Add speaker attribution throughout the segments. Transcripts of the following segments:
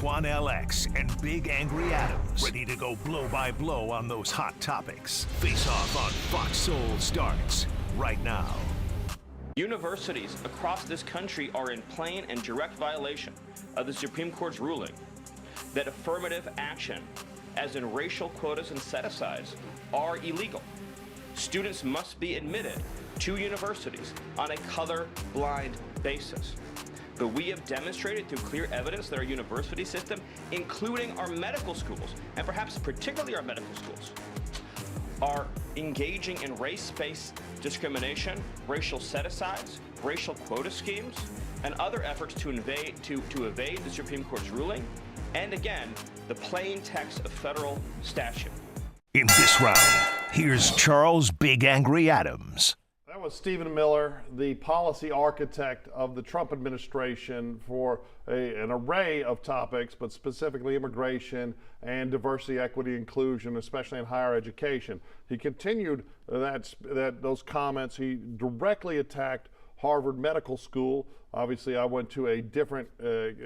Speaker 1: Cornell X and Big Angry Adams, ready to go blow by blow on those hot topics. Face Off on Fox Soul starts right now.
Speaker 2: Universities across this country are in plain and direct violation of the Supreme Court's ruling that affirmative action, as in racial quotas and set-asides, are illegal. Students must be admitted to universities on a color-blind basis. But we have demonstrated through clear evidence that our university system, including our medical schools, and perhaps particularly our medical schools, are engaging in race-based discrimination, racial set-asides, racial quota schemes, and other efforts to evade the Supreme Court's ruling, and again, the plain text of federal statute.
Speaker 1: In this round, here's Charles Big Angry Adams.
Speaker 3: That was Stephen Miller, the policy architect of the Trump administration for an array of topics, but specifically immigration and diversity, equity, inclusion, especially in higher education. He continued those comments. He directly attacked Harvard Medical School. Obviously, I went to I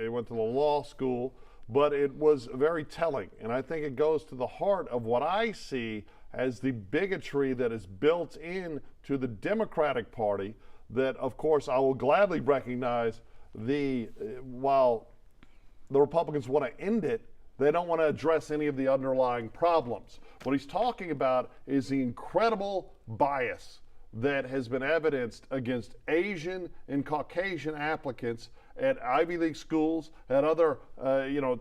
Speaker 3: went to the law school, but it was very telling. And I think it goes to the heart of what I see as the bigotry that is built in to the Democratic Party that, of course, I will gladly recognize while the Republicans want to end it, they don't want to address any of the underlying problems. What he's talking about is the incredible bias that has been evidenced against Asian and Caucasian applicants at Ivy League schools, at other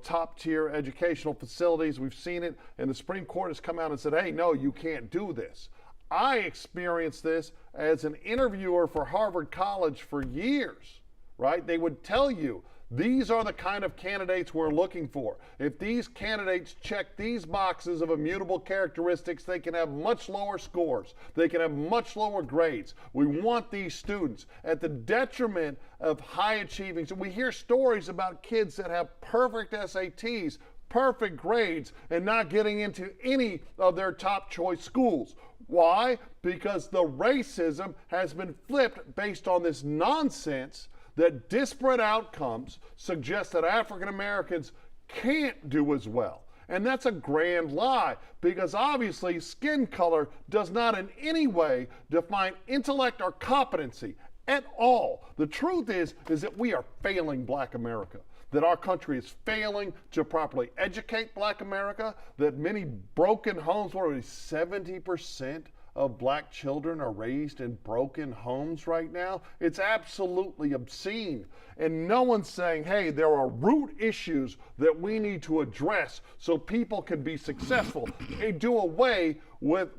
Speaker 3: top-tier educational facilities. We've seen it, and the Supreme Court has come out and said, hey, no, you can't do this. I experienced this as an interviewer for Harvard College for years, right? They would tell you, these are the kind of candidates we're looking for. If these candidates check these boxes of immutable characteristics, they can have much lower scores. They can have much lower grades. We want these students at the detriment of high achieving. So we hear stories about kids that have perfect SATs, perfect grades, and not getting into any of their top choice schools. Why? Because the racism has been flipped based on this nonsense that disparate outcomes suggest that African Americans can't do as well. And that's a grand lie, because obviously skin color does not in any way define intellect or competency at all. The truth is that we are failing Black America, that our country is failing to properly educate Black America, that many broken homes, what are we, 70% of Black children are raised in broken homes right now. It's absolutely obscene. And no one's saying, hey, there are root issues that we need to address so people can be successful. They do away with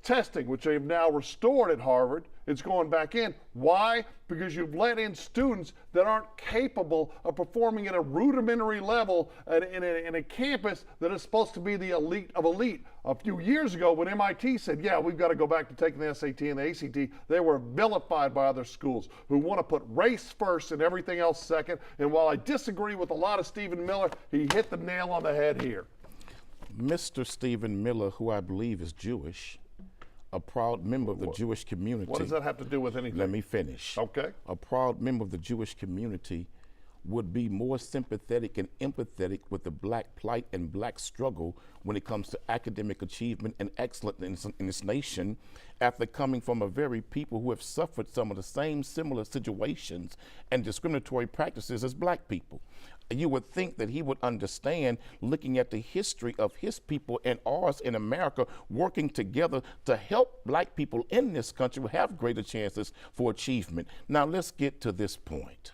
Speaker 3: testing, which they've now restored at Harvard. It's going back in. Why? Because you've let in students that aren't capable of performing at a rudimentary level in a campus that is supposed to be the elite of elite. A few years ago, when MIT said, yeah, we've got to go back to taking the SAT and the ACT, they were vilified by other schools who want to put race first and everything else second. And while I disagree with a lot of Stephen Miller, he hit the nail on the head here.
Speaker 4: Mr. Stephen Miller, who I believe is Jewish, a proud member of the Jewish community.
Speaker 3: What does that have to do with anything?
Speaker 4: Let me finish.
Speaker 3: Okay.
Speaker 4: A proud member of the Jewish community would be more sympathetic and empathetic with the Black plight and Black struggle when it comes to academic achievement and excellence in this nation, after coming from a very people who have suffered some of the same similar situations and discriminatory practices as Black people. You would think that he would understand, looking at the history of his people and ours in America, working together to help Black people in this country have greater chances for achievement. Now let's get to this point.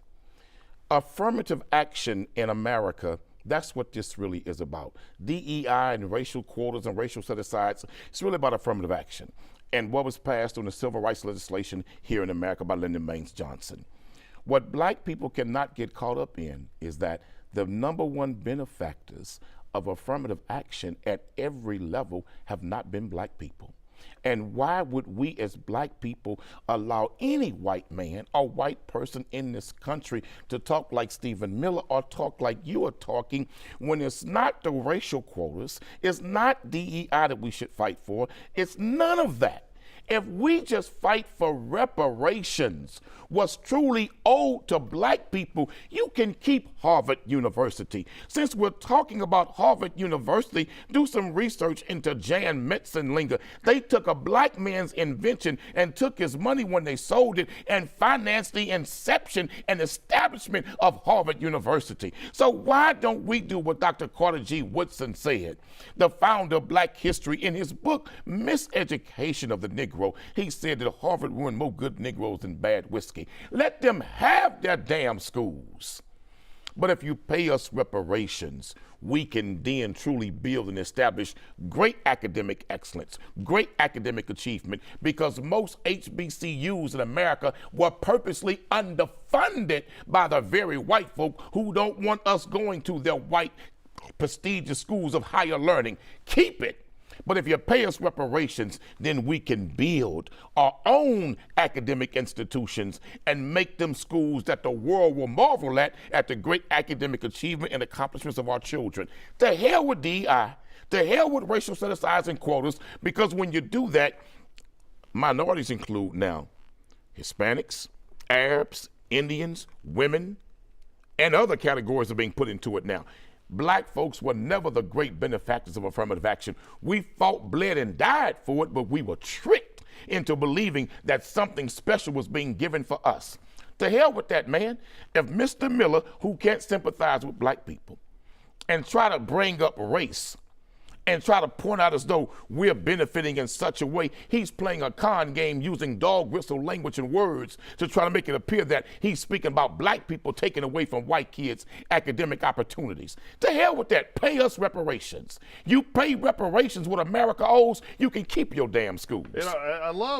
Speaker 4: Affirmative action in America, that's what this really is about. DEI and racial quotas and racial set-asides, it's really about affirmative action and what was passed on the civil rights legislation here in America by Lyndon Baines Johnson. What Black people cannot get caught up in is that the number one benefactors of affirmative action at every level have not been Black people. And why would we as Black people allow any white man or white person in this country to talk like Stephen Miller or talk like you are talking, when it's not the racial quotas, it's not DEI that we should fight for, it's none of that. If we just fight for reparations, what's truly owed to black people, you can keep Harvard University. Since we're talking about Harvard University, do some research into Jan Metzenlinger. They took a black man's invention and took his money when they sold it and financed the inception and establishment of Harvard University. So why don't we do what Dr. Carter G. Woodson said, the founder of Black History, in his book, Miseducation of the Negro? He said that Harvard ruined more good Negroes than bad whiskey. Let them have their damn schools. But if you pay us reparations, we can then truly build and establish great academic excellence, great academic achievement, because most HBCUs in America were purposely underfunded by the very white folk who don't want us going to their white prestigious schools of higher learning. Keep it. But if you pay us reparations, then we can build our own academic institutions and make them schools that the world will marvel at the great academic achievement and accomplishments of our children. To hell with DEI, to hell with racial set-asides quotas, because when you do that, minorities include now Hispanics, Arabs, Indians, women, and other categories are being put into it now. Black folks were never the great benefactors of affirmative action. We fought, bled, and died for it, but we were tricked into believing that something special was being given for us. To hell with that, man. If Mr. Miller, who can't sympathize with black people and try to bring up race and try to point out as though we're benefiting in such a way, he's playing a con game using dog whistle language and words to try to make it appear that he's speaking about black people taking away from white kids academic opportunities. To hell with that. Pay us reparations. You pay reparations what America owes, you can keep your damn schools.
Speaker 3: You know,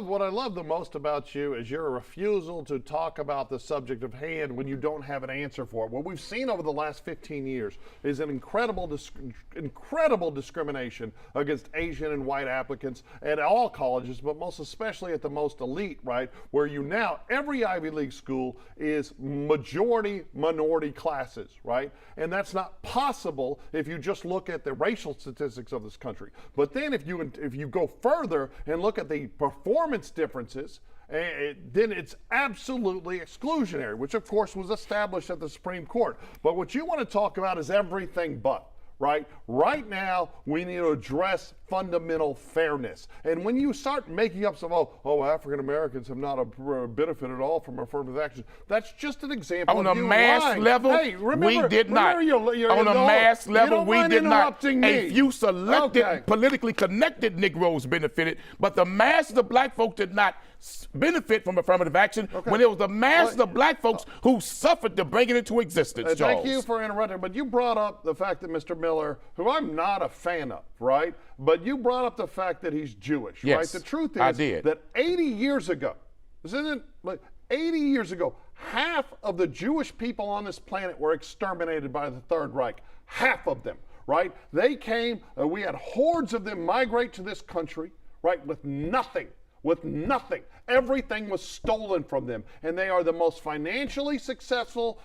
Speaker 3: what I love the most about you is your refusal to talk about the subject of hand when you don't have an answer for it. What we've seen over the last 15 years is an incredible discrimination against Asian and white applicants at all colleges, but most especially at the most elite, right? Where every Ivy League school is majority minority classes, right? And that's not possible if you just look at the racial statistics of this country. But then if you go further and look at the performance differences, then it's absolutely exclusionary, which of course was established at the Supreme Court. But what you want to talk about is everything but. Right now, we need to address fundamental fairness. And when you start making up some, African Americans have not benefited at all from affirmative action, that's just an example
Speaker 4: on
Speaker 3: of
Speaker 4: a
Speaker 3: you
Speaker 4: mass
Speaker 3: lying.
Speaker 4: level,
Speaker 3: hey, remember,
Speaker 4: we did not. On a mass level, we did not. A few selected, politically connected Negroes benefited, but the masses of black folks did not benefit from affirmative action when it was the masses of black folks who suffered to bring it into existence, Charles.
Speaker 3: Thank you for interrupting, but you brought up the fact that Mr. Miller, who I'm not a fan of, right? But you brought up the fact that he's Jewish, right?
Speaker 4: Yes,
Speaker 3: The truth
Speaker 4: I
Speaker 3: is
Speaker 4: did.
Speaker 3: that 80 years ago, this isn't like 80 years ago, half of the Jewish people on this planet were exterminated by the Third Reich. Half of them, right? They came, we had hordes of them migrate to this country, right, with nothing. Everything was stolen from them, and they are the most financially successful,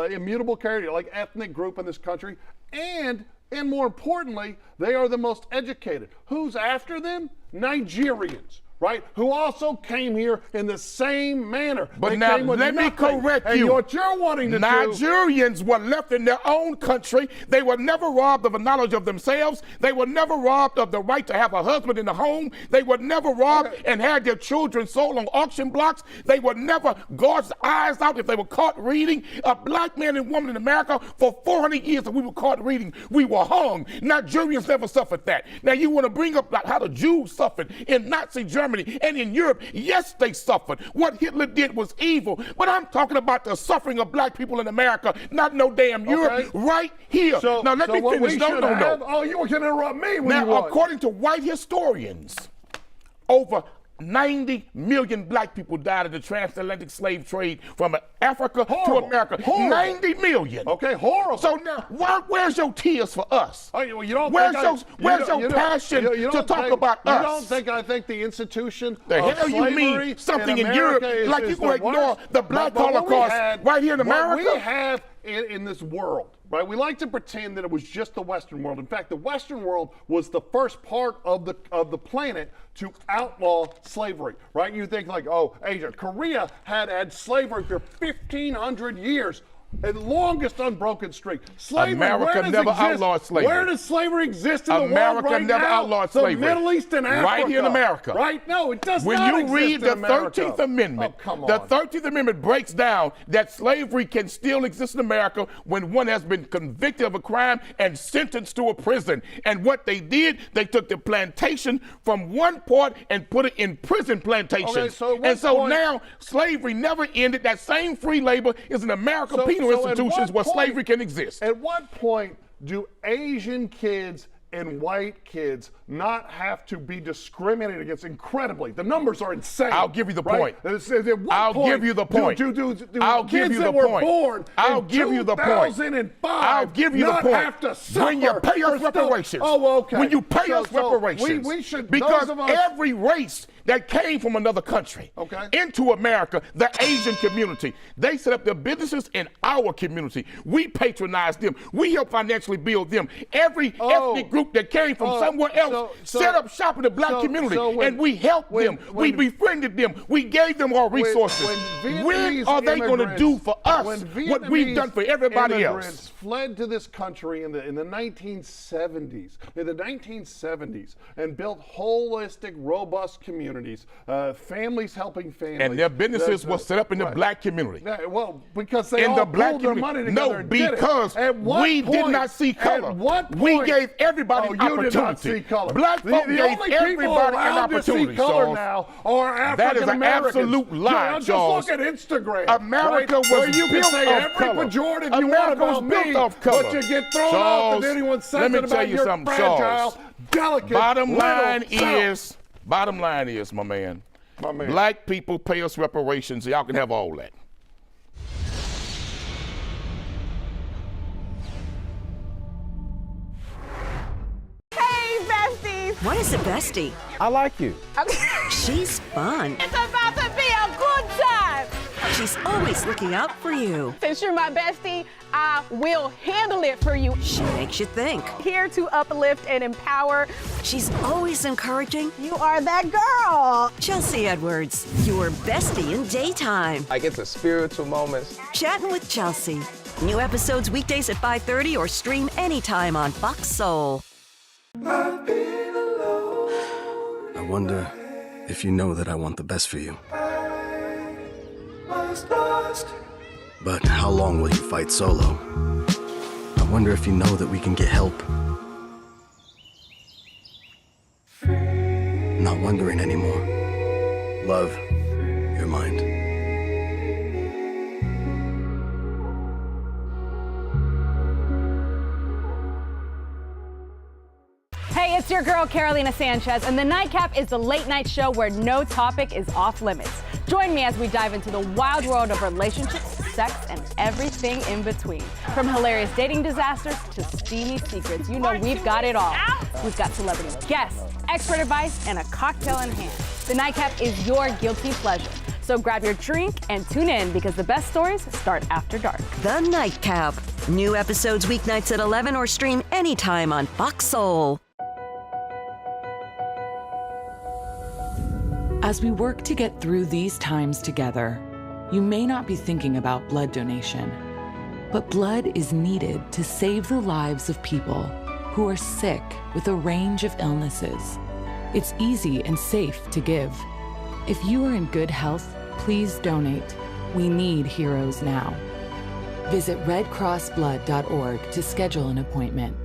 Speaker 3: immutable character, like ethnic group in this country, and more importantly, they are the most educated. Who's after them? Nigerians, right? Who also came here in the same manner.
Speaker 4: But now let me correct you.
Speaker 3: What you're wanting to
Speaker 4: Nigerians were left in their own country. They were never robbed of a knowledge of themselves. They were never robbed of the right to have a husband in the home. They were never robbed and had their children sold on auction blocks. They were never gouged eyes out if they were caught reading. A black man and woman in America for 400 years if we were caught reading, we were hung. Nigerians never suffered that. Now you want to bring up how the Jews suffered in Nazi Germany and in Europe. Yes, they suffered. What Hitler did was evil, but I'm talking about the suffering of black people in America, not no damn Europe, right here. Now let me finish. No.
Speaker 3: Oh, you were going to interrupt me when
Speaker 4: now, according to white historians, over 90 million black people died in the transatlantic slave trade from Africa to America. 90 million.
Speaker 3: Okay, horrible.
Speaker 4: So now, where's your tears for us?
Speaker 3: Oh, you don't
Speaker 4: where's your passion to talk about us?
Speaker 3: You don't think I think the institution
Speaker 4: the
Speaker 3: of
Speaker 4: hell you mean something in Europe like you can ignore the black Holocaust right here in America?
Speaker 3: What we have in this world, right? We like to pretend that it was just the Western world. In fact, the Western world was the first part of the planet to outlaw slavery, right? You think like, oh, Asia, Korea had slavery for 1,500 years. The longest unbroken streak. Slavery,
Speaker 4: America never outlawed slavery.
Speaker 3: Where does slavery exist in the world
Speaker 4: America
Speaker 3: right
Speaker 4: never
Speaker 3: now?
Speaker 4: outlawed slavery.
Speaker 3: The Middle East and Africa.
Speaker 4: Right here in America.
Speaker 3: Right? No, it does
Speaker 4: When
Speaker 3: not
Speaker 4: you
Speaker 3: exist
Speaker 4: read
Speaker 3: in
Speaker 4: the
Speaker 3: America.
Speaker 4: 13th Amendment,
Speaker 3: Oh, come on.
Speaker 4: the 13th Amendment breaks down that slavery can still exist in America when one has been convicted of a crime and sentenced to a prison. And what they did, they took the plantation from one part and put it in prison plantations.
Speaker 3: Okay, so at what
Speaker 4: and so
Speaker 3: point-
Speaker 4: now slavery never ended. That same free labor is in American
Speaker 3: So-
Speaker 4: penal
Speaker 3: so at
Speaker 4: institutions
Speaker 3: what
Speaker 4: where
Speaker 3: point-
Speaker 4: slavery can exist.
Speaker 3: At what point do Asian kids and white kids not have to be discriminated against incredibly? The numbers are insane.
Speaker 4: I'll give you the
Speaker 3: right?
Speaker 4: point.
Speaker 3: At what
Speaker 4: I'll
Speaker 3: point
Speaker 4: give you the point.
Speaker 3: Do
Speaker 4: I'll
Speaker 3: kids
Speaker 4: give you
Speaker 3: that
Speaker 4: the
Speaker 3: were
Speaker 4: point.
Speaker 3: born
Speaker 4: I'll
Speaker 3: in
Speaker 4: give you the point.
Speaker 3: 2005
Speaker 4: I'll give you the
Speaker 3: not
Speaker 4: point.
Speaker 3: have to suffer
Speaker 4: When you pay us
Speaker 3: for stuff?
Speaker 4: reparations.
Speaker 3: Oh, okay.
Speaker 4: When you pay
Speaker 3: So-
Speaker 4: us
Speaker 3: so
Speaker 4: reparations.
Speaker 3: we should,
Speaker 4: because
Speaker 3: those of us,
Speaker 4: every race that came from another country into America, the Asian community, they set up their businesses in our community. We patronize them. We help financially build them. Every ethnic group that came from somewhere else set up shop in the black community, and we helped them. We befriended them. We gave them our resources. When are they going to do for us what we've done for everybody else?
Speaker 3: Fled to this country in the 1970s, and built holistic, robust communities, families helping families.
Speaker 4: And their businesses were set up in the black community.
Speaker 3: Well, because they
Speaker 4: in
Speaker 3: all
Speaker 4: the black
Speaker 3: pulled their money together.
Speaker 4: No,
Speaker 3: and did it.
Speaker 4: because
Speaker 3: At what
Speaker 4: we
Speaker 3: point,
Speaker 4: did not see color.
Speaker 3: At what point,
Speaker 4: we gave everybody
Speaker 3: you
Speaker 4: opportunity.
Speaker 3: did not see color.
Speaker 4: Black folk
Speaker 3: the
Speaker 4: gave
Speaker 3: only
Speaker 4: everybody
Speaker 3: people
Speaker 4: an
Speaker 3: allowed
Speaker 4: opportunity.
Speaker 3: to see color
Speaker 4: Charles.
Speaker 3: now are
Speaker 4: That is
Speaker 3: African
Speaker 4: an
Speaker 3: Americans.
Speaker 4: absolute lie,
Speaker 3: Just
Speaker 4: Charles.
Speaker 3: look at Instagram.
Speaker 4: America
Speaker 3: right?
Speaker 4: was
Speaker 3: Where you can
Speaker 4: built
Speaker 3: say
Speaker 4: off
Speaker 3: every
Speaker 4: color.
Speaker 3: pejorative you
Speaker 4: America
Speaker 3: want
Speaker 4: was
Speaker 3: about
Speaker 4: built
Speaker 3: me,
Speaker 4: off color.
Speaker 3: but you get thrown
Speaker 4: Charles,
Speaker 3: off if anyone says
Speaker 4: let me
Speaker 3: it
Speaker 4: tell
Speaker 3: about
Speaker 4: you
Speaker 3: your
Speaker 4: something,
Speaker 3: fragile,
Speaker 4: Charles.
Speaker 3: delicate,
Speaker 4: Bottom
Speaker 3: little
Speaker 4: line
Speaker 3: self.
Speaker 4: is, my man,
Speaker 3: My man.
Speaker 4: black people pay us reparations, so y'all can have all that.
Speaker 5: Hey, besties!
Speaker 6: What is a bestie?
Speaker 7: I like you.
Speaker 6: She's fun.
Speaker 5: It's about to be a good time!
Speaker 6: She's always looking out for you.
Speaker 5: Since you're my bestie, I will handle it for you.
Speaker 6: She makes you think.
Speaker 5: Here to uplift and empower.
Speaker 6: She's always encouraging.
Speaker 5: You are that girl.
Speaker 6: Chelsea Edwards, your bestie in daytime.
Speaker 7: I get the spiritual moments.
Speaker 6: Chatting with Chelsea. New episodes weekdays at 5:30 or stream anytime on Fox Soul.
Speaker 8: I wonder if you know that I want the best for you. But how long will you fight solo? I wonder if you know that we can get help. Not wondering anymore. Love, your mind.
Speaker 9: Hey, it's your girl, Carolina Sanchez, and The Nightcap is the late night show where no topic is off limits. Join me as we dive into the wild world of relationships, sex, and everything in between. From hilarious dating disasters to steamy secrets, you know we've got it all. We've got celebrity guests, expert advice, and a cocktail in hand. The Nightcap is your guilty pleasure. So grab your drink and tune in because the best stories start after dark.
Speaker 6: The Nightcap. New episodes weeknights at 11 or stream anytime on Fox Soul.
Speaker 10: As we work to get through these times together, you may not be thinking about blood donation, but blood is needed to save the lives of people who are sick with a range of illnesses. It's easy and safe to give. If you are in good health, please donate. We need heroes now. Visit redcrossblood.org to schedule an appointment.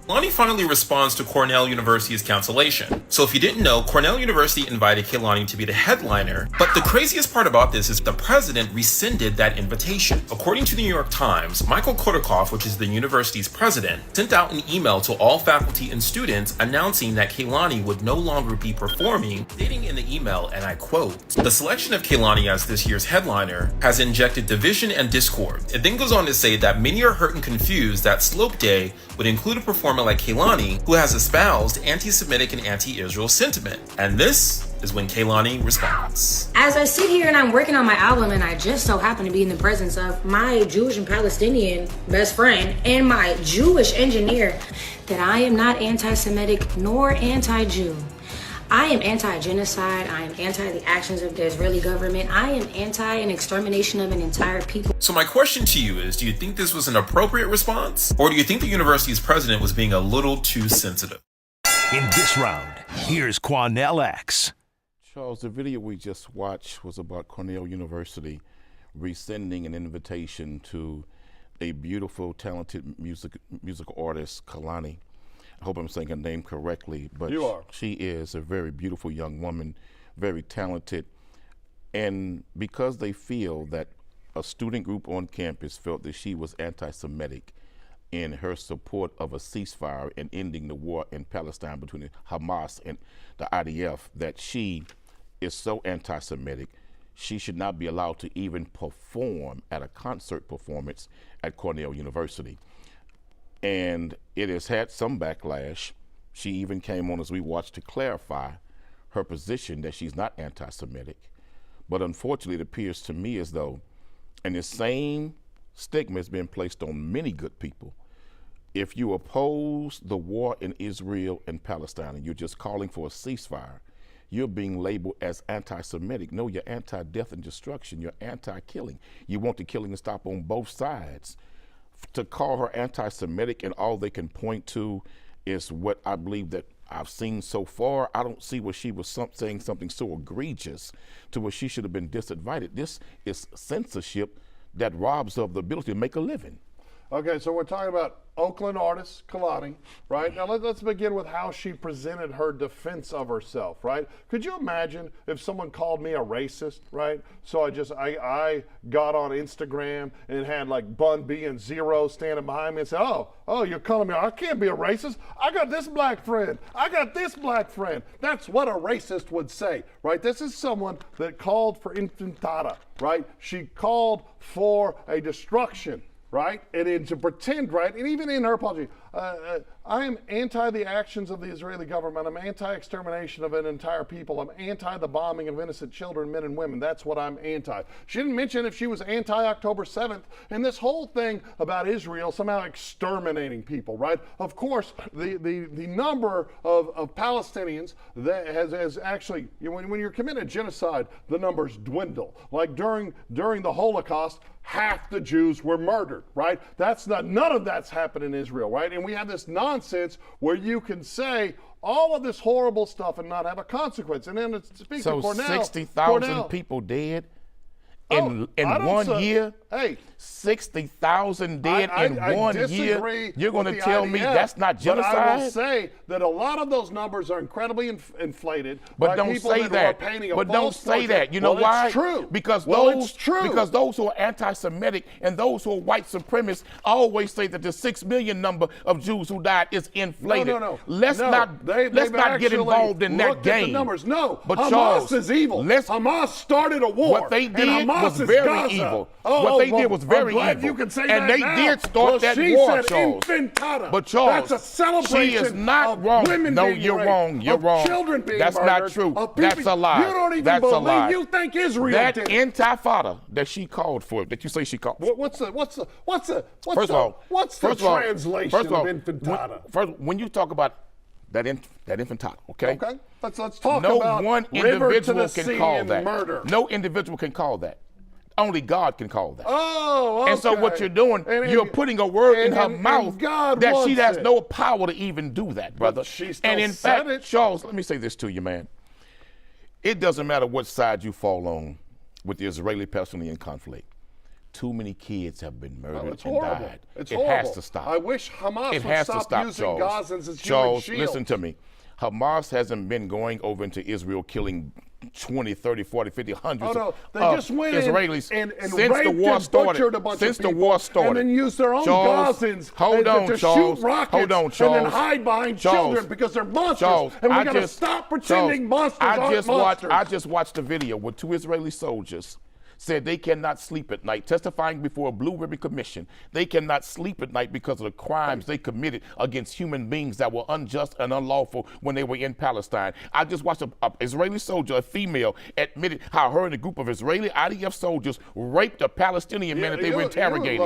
Speaker 11: Kehlani finally responds to Cornell University's cancellation. So if you didn't know, Cornell University invited Kehlani to be the headliner, but the craziest part about this is the president rescinded that invitation. According to the New York Times, Michael Kodakoff, which is the university's president, sent out an email to all faculty and students announcing that Kehlani would no longer be performing, stating in the email, and I quote, "The selection of Kehlani as this year's headliner has injected division and discord." It then goes on to say that many are hurt and confused that Slope Day would include a performer like Kehlani, who has espoused anti-Semitic and anti-Israel sentiment. And this is when Kehlani responds.
Speaker 12: As I sit here and I'm working on my album, and I just so happen to be in the presence of my Jewish and Palestinian best friend and my Jewish engineer, that I am not anti-Semitic nor anti-Jew. I am anti-genocide. I am anti the actions of the Israeli government. I am anti an extermination of an entire people.
Speaker 11: So my question to you is, do you think this was an appropriate response? Or do you think the university's president was being a little too sensitive?
Speaker 1: In this round, here's Cornell X.
Speaker 4: Charles, the video we just watched was about Cornell University rescinding an invitation to a beautiful, talented musical artist, Kehlani. I hope I'm saying her name correctly, but
Speaker 3: you are.
Speaker 4: She is a very beautiful young woman, very talented. And because they feel that a student group on campus felt that she was anti-Semitic in her support of a ceasefire and ending the war in Palestine between Hamas and the IDF, that she is so anti-Semitic, she should not be allowed to even perform at a concert performance at Cornell University. And it has had some backlash. She even came on, as we watched, to clarify her position that she's not anti-Semitic. But unfortunately, it appears to me as though, and the same stigma has been placed on many good people. If you oppose the war in Israel and Palestine and you're just calling for a ceasefire, you're being labeled as anti-Semitic. No, you're anti-death and destruction. You're anti-killing. You want the killing to stop on both sides. To call her anti-Semitic and all they can point to is what I believe that I've seen so far. I don't see where she was saying something so egregious to where she should have been disinvited. This is censorship that robs her of the ability to make a living.
Speaker 3: Okay, so we're talking about Oakland artist Kehlani, right? Now let's begin with how she presented her defense of herself, right? Could you imagine if someone called me a racist, right? So I got on Instagram and had like Bun B and Zero standing behind me and said, oh, you're calling me, I can't be a racist. I got this black friend. I got this black friend. That's what a racist would say, right? This is someone that called for infantada, right? She called for a destruction, right? And to pretend, right? And even in her apology, I am anti the actions of the Israeli government. I'm anti-extermination of an entire people. I'm anti the bombing of innocent children, men and women. That's what I'm anti. She didn't mention if she was anti-October 7th. And this whole thing about Israel somehow exterminating people, right? Of course, the number of Palestinians that has actually, when you're committing genocide, the numbers dwindle. Like during the Holocaust, half the Jews were murdered, right? None of that's happened in Israel, right? And we have this nonsense where you can say all of this horrible stuff and not have a consequence. And then to speak to Cornell,
Speaker 4: 60,000 people dead in 1 year.
Speaker 3: Hey,
Speaker 4: 60,000 dead in 1 year. You're going to tell me that's not genocide?
Speaker 3: But I will say that a lot of those numbers are incredibly inflated.
Speaker 4: But don't say that. But don't say that. You know why?
Speaker 3: It's true.
Speaker 4: Because those who are anti-Semitic and those who are white supremacists always say that the 6 million number of Jews who died is inflated.
Speaker 3: No.
Speaker 4: Let's not get involved in that game.
Speaker 3: The numbers. No,
Speaker 4: but
Speaker 3: Hamas
Speaker 4: Charles,
Speaker 3: is evil. Hamas started a war.
Speaker 4: What they did was very evil. What they did was very evil.
Speaker 3: You can say
Speaker 4: and
Speaker 3: that
Speaker 4: they
Speaker 3: now.
Speaker 4: did start that war, Charles.
Speaker 3: Infantada.
Speaker 4: But Charles,
Speaker 3: that's a celebration.
Speaker 4: She is not wrong.
Speaker 3: No,
Speaker 4: you're wrong. You're wrong.
Speaker 3: Children being
Speaker 4: that's
Speaker 3: murdered,
Speaker 4: not true. That's a lie.
Speaker 3: You don't even
Speaker 4: that's
Speaker 3: believe.
Speaker 4: A lie.
Speaker 3: You think Israel
Speaker 4: that
Speaker 3: did.
Speaker 4: intifada that she called for, that you say she called.
Speaker 3: What's the translation
Speaker 4: of
Speaker 3: infantada?
Speaker 4: When you talk about that infantada, okay?
Speaker 3: Okay. Let's talk
Speaker 4: no
Speaker 3: about
Speaker 4: one
Speaker 3: river
Speaker 4: individual
Speaker 3: to the
Speaker 4: can
Speaker 3: sea
Speaker 4: call
Speaker 3: and
Speaker 4: that.
Speaker 3: Murder.
Speaker 4: No individual can call that. Only God can call that.
Speaker 3: Oh, okay.
Speaker 4: And so what you're doing, you're putting a word in her mouth that she has no power to even do that, brother.
Speaker 3: But she still
Speaker 4: and in
Speaker 3: said
Speaker 4: fact,
Speaker 3: it.
Speaker 4: Charles, let me say this to you, man. It doesn't matter what side you fall on with the Israeli-Palestinian conflict. Too many kids have been murdered and died.
Speaker 3: It
Speaker 4: has to stop.
Speaker 3: I wish Hamas would stop using Gazans as
Speaker 4: Charles,
Speaker 3: human shields.
Speaker 4: listen to me. Hamas hasn't been going over into Israel killing 20, 30, 40, 50, hundreds
Speaker 3: of just went
Speaker 4: Israelis
Speaker 3: and
Speaker 4: since
Speaker 3: raped
Speaker 4: the war
Speaker 3: and
Speaker 4: started.
Speaker 3: butchered a bunch
Speaker 4: Since
Speaker 3: of
Speaker 4: the
Speaker 3: people,
Speaker 4: war started.
Speaker 3: And then used their own
Speaker 4: Charles,
Speaker 3: Gazans
Speaker 4: to
Speaker 3: shoot rockets
Speaker 4: hold on, Charles.
Speaker 3: and then hide behind children because they're monsters.
Speaker 4: Charles,
Speaker 3: and we got to stop pretending monsters aren't monsters.
Speaker 4: I just watched a video with 2 Israeli soldiers said they cannot sleep at night, testifying before a Blue Ribbon Commission. They cannot sleep at night because of the crimes they committed against human beings that were unjust and unlawful when they were in Palestine. I just watched an Israeli soldier, a female, admitted how her and a group of Israeli IDF soldiers raped a Palestinian man that they were interrogating.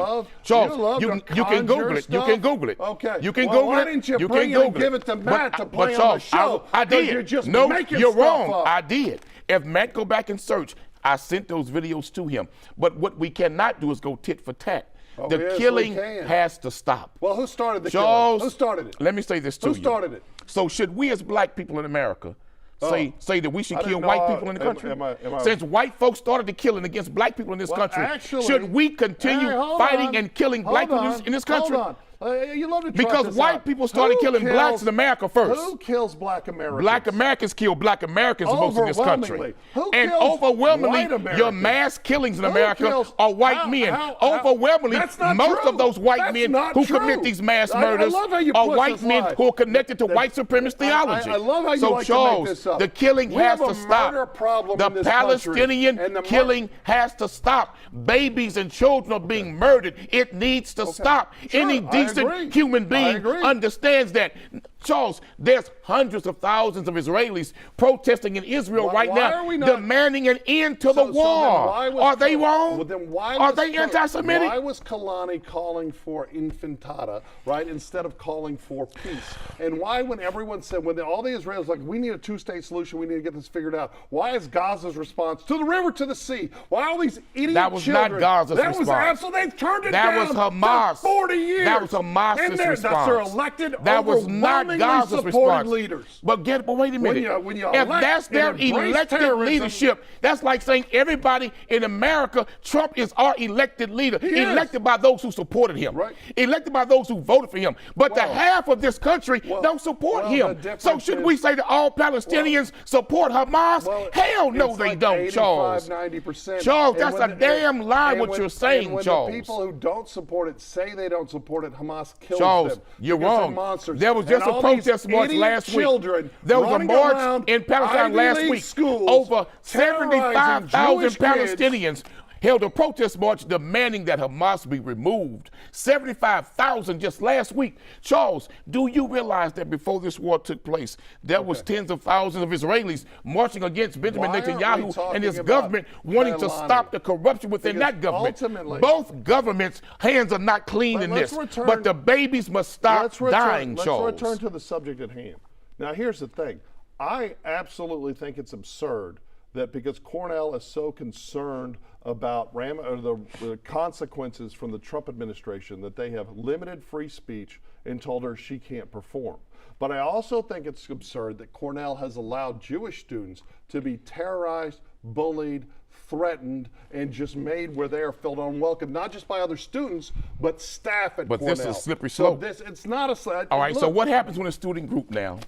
Speaker 4: Charles, you can Google it. You can Google it.
Speaker 3: Okay.
Speaker 4: You can
Speaker 3: well,
Speaker 4: Google
Speaker 3: why
Speaker 4: it.
Speaker 3: didn't you
Speaker 4: You
Speaker 3: bring
Speaker 4: can
Speaker 3: it and
Speaker 4: Google
Speaker 3: give it to Matt to play on
Speaker 4: Charles,
Speaker 3: the show?
Speaker 4: I did.
Speaker 3: You're just
Speaker 4: no,
Speaker 3: making
Speaker 4: you're
Speaker 3: stuff
Speaker 4: wrong.
Speaker 3: up.
Speaker 4: I did. If Matt go back and search, I sent those videos to him. But what we cannot do is go tit for tat. The killing has to stop.
Speaker 3: Well, who started the
Speaker 4: Charles,
Speaker 3: killing? Who started it?
Speaker 4: Let me say this to you.
Speaker 3: Who started it?
Speaker 4: So should we as black people in America say that we should kill
Speaker 3: know,
Speaker 4: white people in the country?
Speaker 3: am I,
Speaker 4: Since white folks started the killing against black people in this country,
Speaker 3: actually,
Speaker 4: should we continue fighting and killing black people in this country?
Speaker 3: Hold on. You love to
Speaker 4: because white people started killing blacks in America first.
Speaker 3: Who kills black Americans?
Speaker 4: Black Americans kill black Americans most in this country.
Speaker 3: Who
Speaker 4: and
Speaker 3: kills
Speaker 4: overwhelmingly,
Speaker 3: white Americans?
Speaker 4: your mass killings in America are white men. Overwhelmingly, most of those white men who commit these mass murders are white men who are connected to white supremacist theology.
Speaker 3: I love how you
Speaker 4: so
Speaker 3: like
Speaker 4: Charles,
Speaker 3: to make this up.
Speaker 4: the killing has to stop.
Speaker 3: The
Speaker 4: Palestinian killing has to stop. Babies and children are being murdered. It needs to stop.
Speaker 3: Sure,
Speaker 4: Any decent human being understands that. Charles, there's hundreds of thousands of Israelis protesting in Israel right now, demanding an end to the war. Are they wrong?
Speaker 3: Well, then why
Speaker 4: are they anti-Semitic?
Speaker 3: Why was Kehlani calling for infantada, right, instead of calling for peace? And why, when everyone said, when all the Israelis like, we need a two-state solution, we need to get this figured out, why is Gaza's response to the river, to the sea? Why all these idiot
Speaker 4: That was
Speaker 3: children?
Speaker 4: not Gaza's response.
Speaker 3: That was absolutely, they've turned it
Speaker 4: that
Speaker 3: down
Speaker 4: was Hamas.
Speaker 3: for 40 years.
Speaker 4: That was Hamas's response.
Speaker 3: That's their elected,
Speaker 4: that was not Gaza's response.
Speaker 3: Leaders.
Speaker 4: But wait a minute.
Speaker 3: When you
Speaker 4: if that's their elected leadership, that's like saying everybody in America, Trump is our elected leader, elected by those who supported him, elected by those who voted for him. But the half of this country don't support him. So should we say that all Palestinians support Hamas? Hell no, they
Speaker 3: like
Speaker 4: don't,
Speaker 3: 85,
Speaker 4: Charles.
Speaker 3: 90%.
Speaker 4: Charles, that's a damn lie what you're saying,
Speaker 3: when
Speaker 4: Charles.
Speaker 3: The people who don't support it say they don't support it, Hamas kills
Speaker 4: Charles,
Speaker 3: them.
Speaker 4: You're wrong. There was just
Speaker 3: a
Speaker 4: protest march last week. There was a march in Palestine last week. Over 75,000 Palestinians held a protest march demanding that Hamas be removed. 75,000 just last week. Charles, do you realize that before this war took place, there was tens of thousands of Israelis marching against Benjamin Netanyahu and his government, wanting to stop the corruption within that government? Both governments' hands are not clean in this, but the babies must stop dying, Charles.
Speaker 3: Let's return to the subject at hand. Now, here's the thing. I absolutely think it's absurd that because Cornell is so concerned about the consequences from the Trump administration, that they have limited free speech and told her she can't perform. But I also think it's absurd that Cornell has allowed Jewish students to be terrorized, bullied, threatened, and just made where they are felt unwelcome, not just by other students, but staff at Cornell.
Speaker 4: But this is a slippery slope.
Speaker 3: So it's not a...
Speaker 4: All right, so what happens when a student group now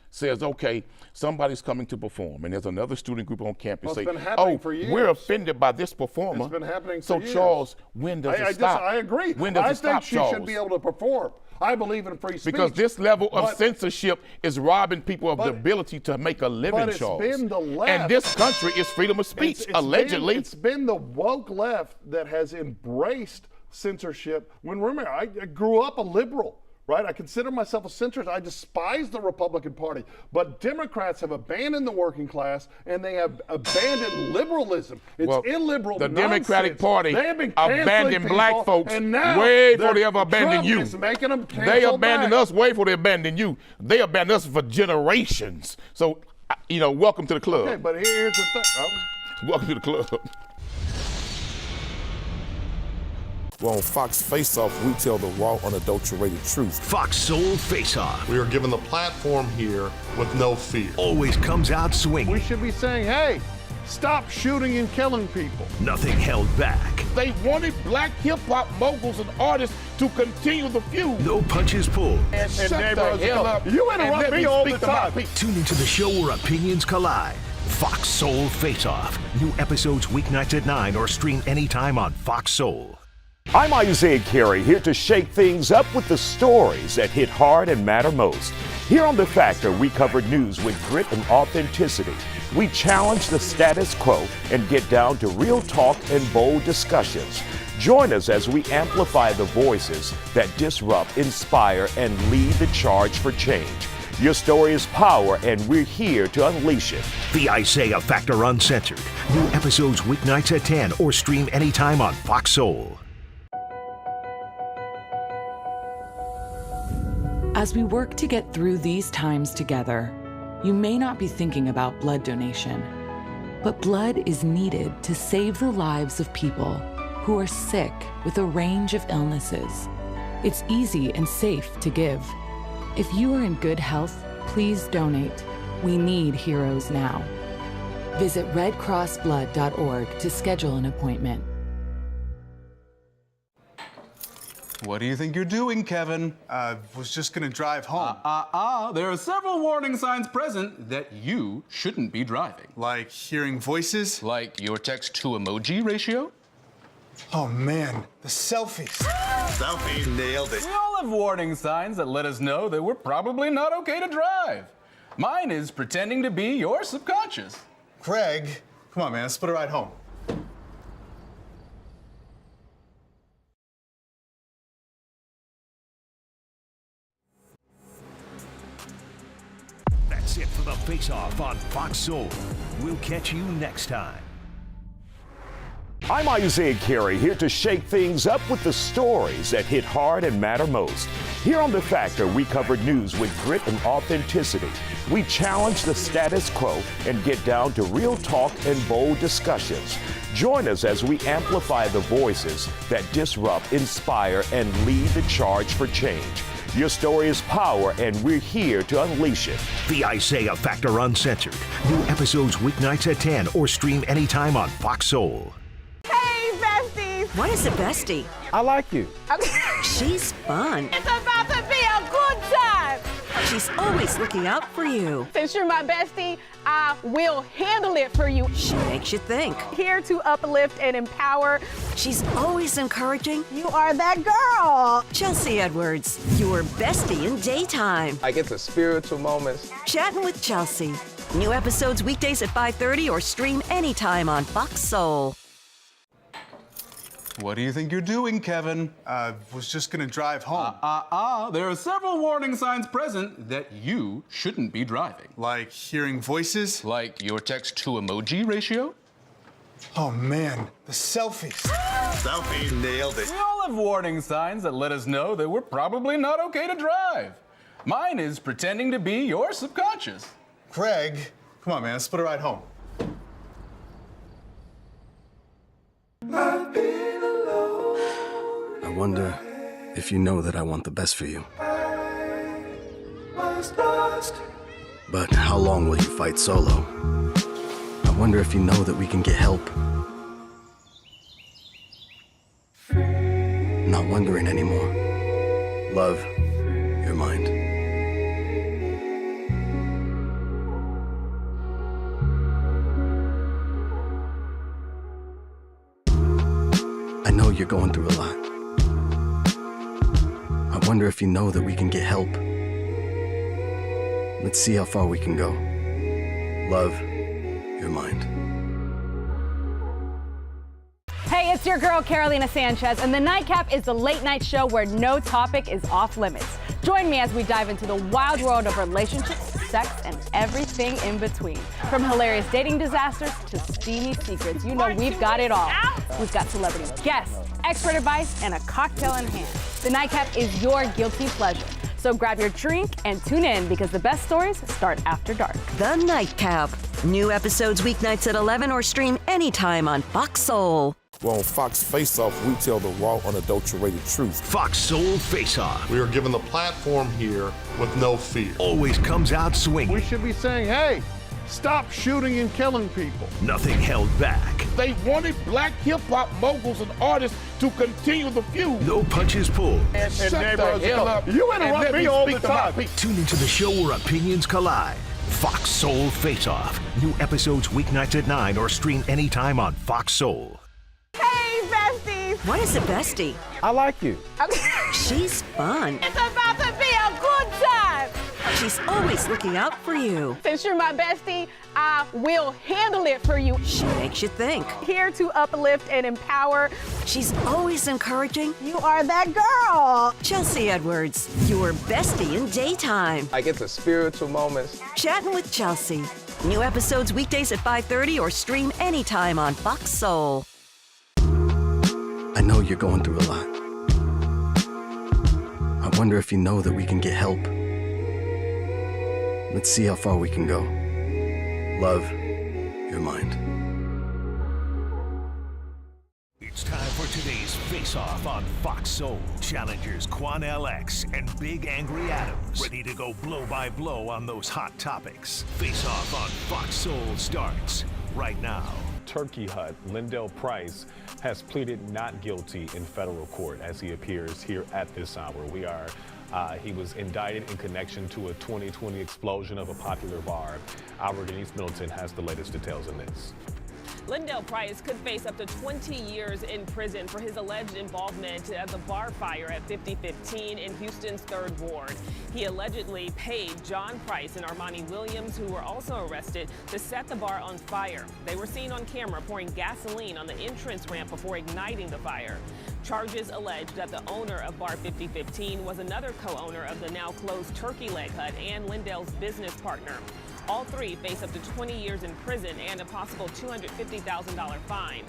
Speaker 4: says, okay, somebody's coming to perform, and there's another student group on campus say, oh, we're offended by this performer.
Speaker 3: It's been happening for years.
Speaker 4: So, Charles, when does it stop?
Speaker 3: I agree.
Speaker 4: When does it stop,
Speaker 3: Charles? I think she should be able to perform. I believe in free speech.
Speaker 4: Because this level of censorship is robbing people of the ability to make a living, Charles.
Speaker 3: But it's been the left.
Speaker 4: And this country is freedom of speech, allegedly.
Speaker 3: It's been the woke left that has embraced censorship. Remember, I grew up a liberal. Right? I consider myself a centrist. I despise the Republican Party. But Democrats have abandoned the working class, and they have abandoned liberalism. It's illiberal
Speaker 4: The
Speaker 3: nonsense.
Speaker 4: Democratic Party
Speaker 3: they have been
Speaker 4: abandoned black folks way before they ever abandoned you. They abandoned us way before they abandoned you. They abandoned us for generations. So, welcome to the club.
Speaker 3: Okay, but here's the thing.
Speaker 4: Welcome to the club.
Speaker 13: Well, on Fox Face-Off, we tell the raw, unadulterated truth.
Speaker 1: Fox Soul Face-Off.
Speaker 14: We are given the platform here with no fear.
Speaker 1: Always comes out swinging.
Speaker 3: We should be saying, hey, stop shooting and killing people.
Speaker 1: Nothing held back.
Speaker 4: They wanted black hip-hop moguls and artists to continue the feud.
Speaker 1: No punches pulled.
Speaker 4: And shut the hell up.
Speaker 3: You interrupt me all the time.
Speaker 1: Tune into the show where opinions collide. Fox Soul Face-Off. New episodes weeknights at 9 or stream anytime on Fox Soul.
Speaker 15: I'm Isaiah Carey, here to shake things up with the stories that hit hard and matter most. Here on The Factor, we cover news with grit and authenticity. We challenge the status quo and get down to real talk and bold discussions. Join us as we amplify the voices that disrupt, inspire, and lead the charge for change. Your story is power, and we're here to unleash it.
Speaker 1: The Isaiah Factor Uncensored. New episodes weeknights at 10 or stream anytime on Fox Soul.
Speaker 10: As we work to get through these times together, you may not be thinking about blood donation, but blood is needed to save the lives of people who are sick with a range of illnesses. It's easy and safe to give. If you are in good health, please donate. We need heroes now. Visit redcrossblood.org to schedule an appointment.
Speaker 16: What do you think you're doing, Kevin?
Speaker 17: Was just gonna drive home.
Speaker 16: There are several warning signs present that you shouldn't be driving.
Speaker 17: Like hearing voices?
Speaker 16: Like your text-to-emoji ratio?
Speaker 17: Oh man, the selfies.
Speaker 16: Selfie, nailed it. We all have warning signs that let us know that we're probably not okay to drive. Mine is pretending to be your subconscious.
Speaker 17: Greg, come on man, let's put a ride home.
Speaker 1: That's it for the Face-Off on Fox Soul. We'll catch you next time.
Speaker 15: I'm Isaiah Carey, here to shake things up with the stories that hit hard and matter most. Here on The Factor, we cover news with grit and authenticity. We challenge the status quo and get down to real talk and bold discussions. Join us as we amplify the voices that disrupt, inspire, and lead the charge for change. Your story is power, and we're here to unleash it.
Speaker 1: The Isaiah Factor Uncensored. New episodes weeknights at 10 or stream anytime on Fox Soul.
Speaker 5: Hey, besties!
Speaker 6: Why is it bestie?
Speaker 7: I like you.
Speaker 6: She's fun.
Speaker 5: It's about to be a good time!
Speaker 6: She's always looking out for you.
Speaker 5: Since you're my bestie, I will handle it for you.
Speaker 6: She makes you think.
Speaker 5: Here to uplift and empower.
Speaker 6: She's always encouraging.
Speaker 5: You are that girl.
Speaker 6: Chelsea Edwards, your bestie in daytime.
Speaker 7: I get the spiritual moments.
Speaker 6: Chatting with Chelsea. New episodes weekdays at 5:30 or stream anytime on Fox Soul.
Speaker 16: What do you think you're doing, Kevin?
Speaker 17: Was just gonna drive home.
Speaker 16: There are several warning signs present that you shouldn't be driving.
Speaker 17: Like hearing voices?
Speaker 16: Like your text-to-emoji ratio?
Speaker 17: Oh man, the selfies.
Speaker 16: Selfie, nailed it. We all have warning signs that let us know that we're probably not okay to drive. Mine is pretending to be your subconscious.
Speaker 17: Greg, come on man, let's put a ride home.
Speaker 8: I wonder if you know that I want the best for you. But how long will you fight solo? I wonder if you know that we can get help. Not wondering anymore. Love, your mind. I know you're going through a lot. I wonder if you know that we can get help. Let's see how far we can go. Love, your mind.
Speaker 9: Hey, it's your girl, Kehlani Sanchez, and The Nightcap is the late night show where no topic is off limits. Join me as we dive into the wild world of relationships, sex, and everything in between. From hilarious dating disasters to steamy secrets, you know we've got it all. We've got celebrity guests, expert advice, and a cocktail in hand. The Nightcap is your guilty pleasure. So grab your drink and tune in because the best stories start after dark.
Speaker 6: The Nightcap. New episodes weeknights at 11 or stream anytime on Fox Soul.
Speaker 13: Well, on Fox Face-Off, we tell the raw, unadulterated truth.
Speaker 1: Fox Soul Face-Off.
Speaker 14: We are given the platform here with no fear.
Speaker 1: Always comes out swinging.
Speaker 3: We should be saying, hey, stop shooting and killing people.
Speaker 1: Nothing held back.
Speaker 13: They wanted black hip-hop moguls and artists to continue the feud.
Speaker 1: No punches pulled.
Speaker 13: And shut the hell up.
Speaker 3: You interrupt me all the time.
Speaker 1: Tune into the show where opinions collide. Fox Soul Face-Off. New episodes weeknights at 9 or stream anytime on Fox Soul.
Speaker 5: Hey, besties!
Speaker 6: What is a bestie?
Speaker 7: I like you.
Speaker 6: She's fun.
Speaker 5: It's about to be a good time.
Speaker 6: She's always looking out for you.
Speaker 5: Since you're my bestie, I will handle it for you.
Speaker 6: She makes you think.
Speaker 5: Here to uplift and empower.
Speaker 6: She's always encouraging.
Speaker 5: You are that girl.
Speaker 6: Chelsea Edwards, your bestie in daytime.
Speaker 7: I get the spiritual moments.
Speaker 6: Chatting with Chelsea. New episodes weekdays at 5:30 or stream anytime on Fox Soul.
Speaker 8: I know you're going through a lot. I wonder if you know that we can get help. Let's see how far we can go. Love, your mind.
Speaker 1: It's time for today's face-off on Fox Soul. Challengers Cornell X and Big Angry Adams, ready to go blow by blow on those hot topics. Face-off on Fox Soul starts right now.
Speaker 18: Turkey Hut, Lindell Price, has pleaded not guilty in federal court as he appears here at this hour. He was indicted in connection to a 2020 explosion of a popular bar. Our Denise Middleton has the latest details in this.
Speaker 19: Lindell Price could face up to 20 years in prison for his alleged involvement at the bar fire at 5015 in Houston's 3rd Ward. He allegedly paid John Price and Armani Williams, who were also arrested, to set the bar on fire. They were seen on camera pouring gasoline on the entrance ramp before igniting the fire. Charges allege that the owner of Bar 5015 was another co-owner of the now closed Turkey Leg Hut and Lindell's business partner. All three face up to 20 years in prison and a possible $250,000 fine.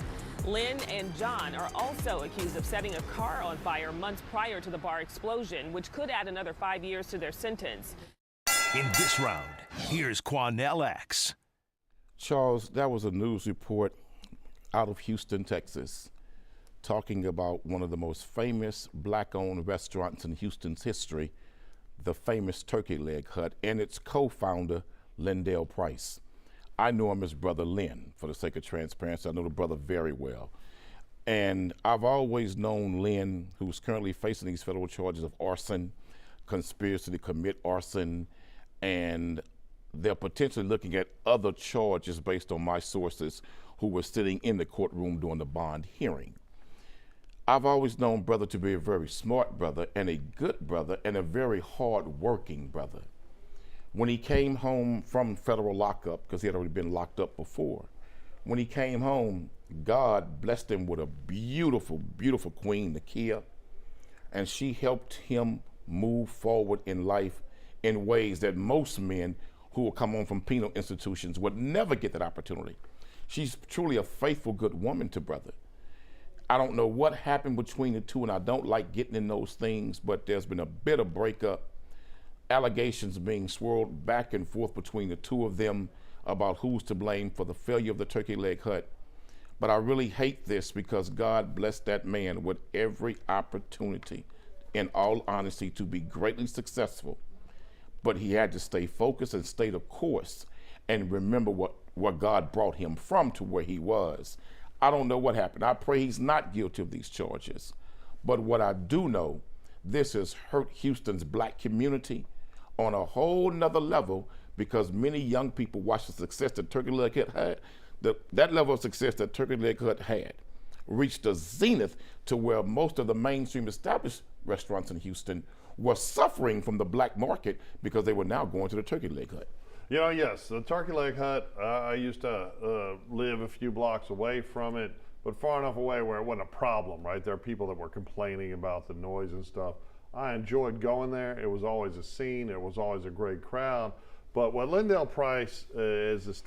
Speaker 19: Lynn and John are also accused of setting a car on fire months prior to the bar explosion, which could add another 5 years to their sentence.
Speaker 1: In this round, here's Cornell X.
Speaker 4: Charles, that was a news report out of Houston, Texas, talking about one of the most famous black-owned restaurants in Houston's history, the famous Turkey Leg Hut, and its co-founder, Lindell Price. I know him as Brother Lynn, for the sake of transparency. I know the brother very well. And I've always known Lynn, who's currently facing these federal charges of arson, conspiracy to commit arson, and they're potentially looking at other charges based on my sources who were sitting in the courtroom during the bond hearing. I've always known Brother to be a very smart brother and a good brother and a very hard-working brother. When he came home from federal lockup, because he had already been locked up before, when he came home, God blessed him with a beautiful, beautiful queen, Nakia, and she helped him move forward in life in ways that most men who will come home from penal institutions would never get that opportunity. She's truly a faithful, good woman to Brother. I don't know what happened between the two, and I don't like getting in those things, but there's been a bit of breakup. Allegations being swirled back and forth between the two of them about who's to blame for the failure of the Turkey Leg Hut. But I really hate this because God blessed that man with every opportunity, in all honesty, to be greatly successful. But he had to stay focused and stay the course and remember what God brought him from to where he was. I don't know what happened. I pray he's not guilty of these charges. But what I do know, this has hurt Houston's black community on a whole nother level, because many young people watch the success that Turkey Leg Hut had. That level of success that Turkey Leg Hut had reached a zenith to where most of the mainstream established restaurants in Houston were suffering from the black market because they were now going to the Turkey Leg Hut.
Speaker 3: You know, yes, the Turkey Leg Hut, I used to live a few blocks away from it, but far enough away where it wasn't a problem, right? There are people that were complaining about the noise and stuff. I enjoyed going there. It was always a scene. It was always a great crowd. But what Lindell Price is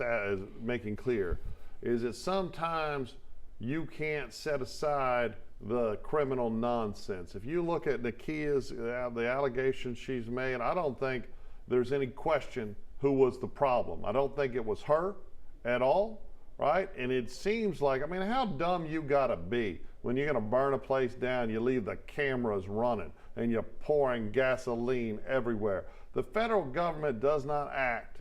Speaker 3: making clear is that sometimes you can't set aside the criminal nonsense. If you look at Nakia's, the allegations she's made, I don't think there's any question who was the problem. I don't think it was her at all, right? And it seems like, I mean, how dumb you gotta be when you're gonna burn a place down, you leave the cameras running and you're pouring gasoline everywhere. The federal government does not act.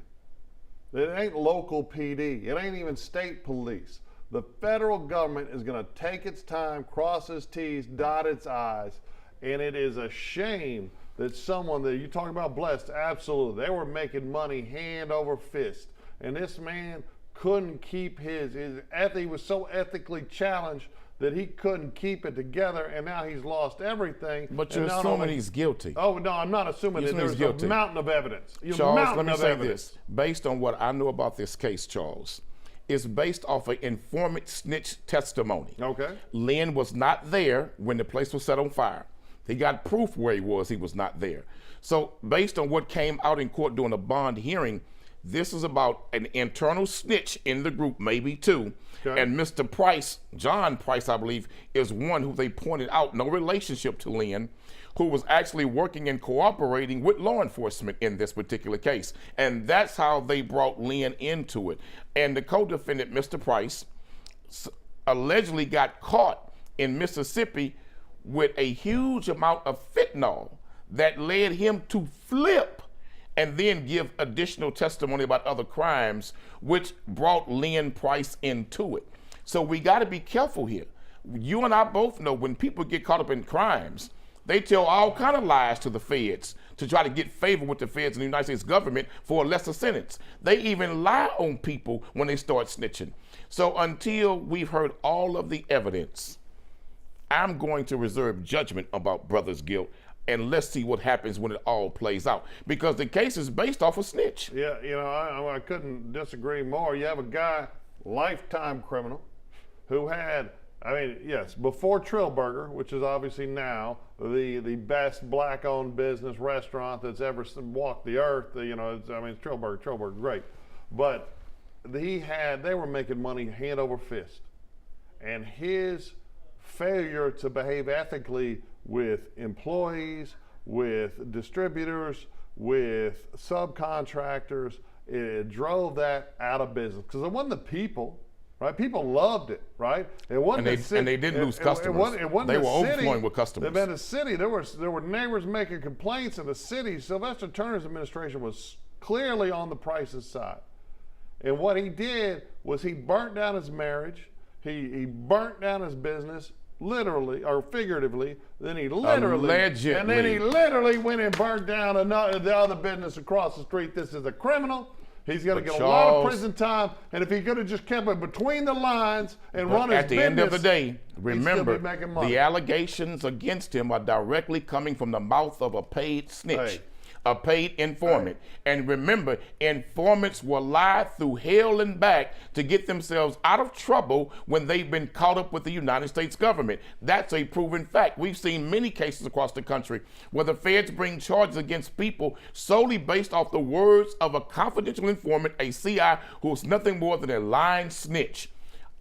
Speaker 3: It ain't local PD. It ain't even state police. The federal government is going to take its time, cross its T's, dot its I's, and it is a shame that someone that you talk about blessed, absolutely. They were making money hand over fist, and this man couldn't keep his ethic. He was so ethically challenged that he couldn't keep it together, and now he's lost everything.
Speaker 4: But you're assuming he's guilty.
Speaker 3: Oh, no, I'm not assuming that. There's a mountain of evidence.
Speaker 4: Charles, let me say this. Based on what I know about this case, Charles, it's based off an informant snitch testimony.
Speaker 3: Okay.
Speaker 4: Lynn was not there when the place was set on fire. He got proof where he was not there. So based on what came out in court during a bond hearing, this is about an internal snitch in the group, maybe two. Okay. And Mr. Price, John Price, I believe, is one who they pointed out, no relationship to Lynn, who was actually working and cooperating with law enforcement in this particular case. And that's how they brought Lynn into it. And the co-defendant, Mr. Price, allegedly got caught in Mississippi with a huge amount of fentanyl that led him to flip and then give additional testimony about other crimes, which brought Lynn Price into it. So we got to be careful here. You and I both know when people get caught up in crimes, they tell all kind of lies to the feds to try to get favor with the feds and the United States government for a lesser sentence. They even lie on people when they start snitching. So until we've heard all of the evidence, I'm going to reserve judgment about brother's guilt, and let's see what happens when it all plays out, because the case is based off a snitch.
Speaker 3: Yeah, you know, I couldn't disagree more. You have a guy, lifetime criminal, who had, I mean, yes, before Trillburger, which is obviously now the best black-owned business restaurant that's ever walked the earth. You know, Trillburger, great, but they were making money hand over fist, and his failure to behave ethically with employees, with distributors, with subcontractors, it drove that out of business, because it wasn't the people. Right, people loved it. Right, it wasn't
Speaker 4: and they didn't lose customers. They were overflowing with customers.
Speaker 3: In the city, there were neighbors making complaints in the city. Sylvester Turner's administration was clearly on the Price's side, and what he did was he burnt down his marriage. He burnt down his business, literally or figuratively. Then he literally went and burnt down the other business across the street. This is a criminal. He's going to get a lot of prison time, and if he could have just kept it between the lines and run his business,
Speaker 4: at the end of the day, remember, the allegations against him are directly coming from the mouth of a paid snitch, a paid informant. And remember, informants will lie through hell and back to get themselves out of trouble when they've been caught up with the United States government. That's a proven fact. We've seen many cases across the country where the feds bring charges against people solely based off the words of a confidential informant, a CI, who's nothing more than a lying snitch.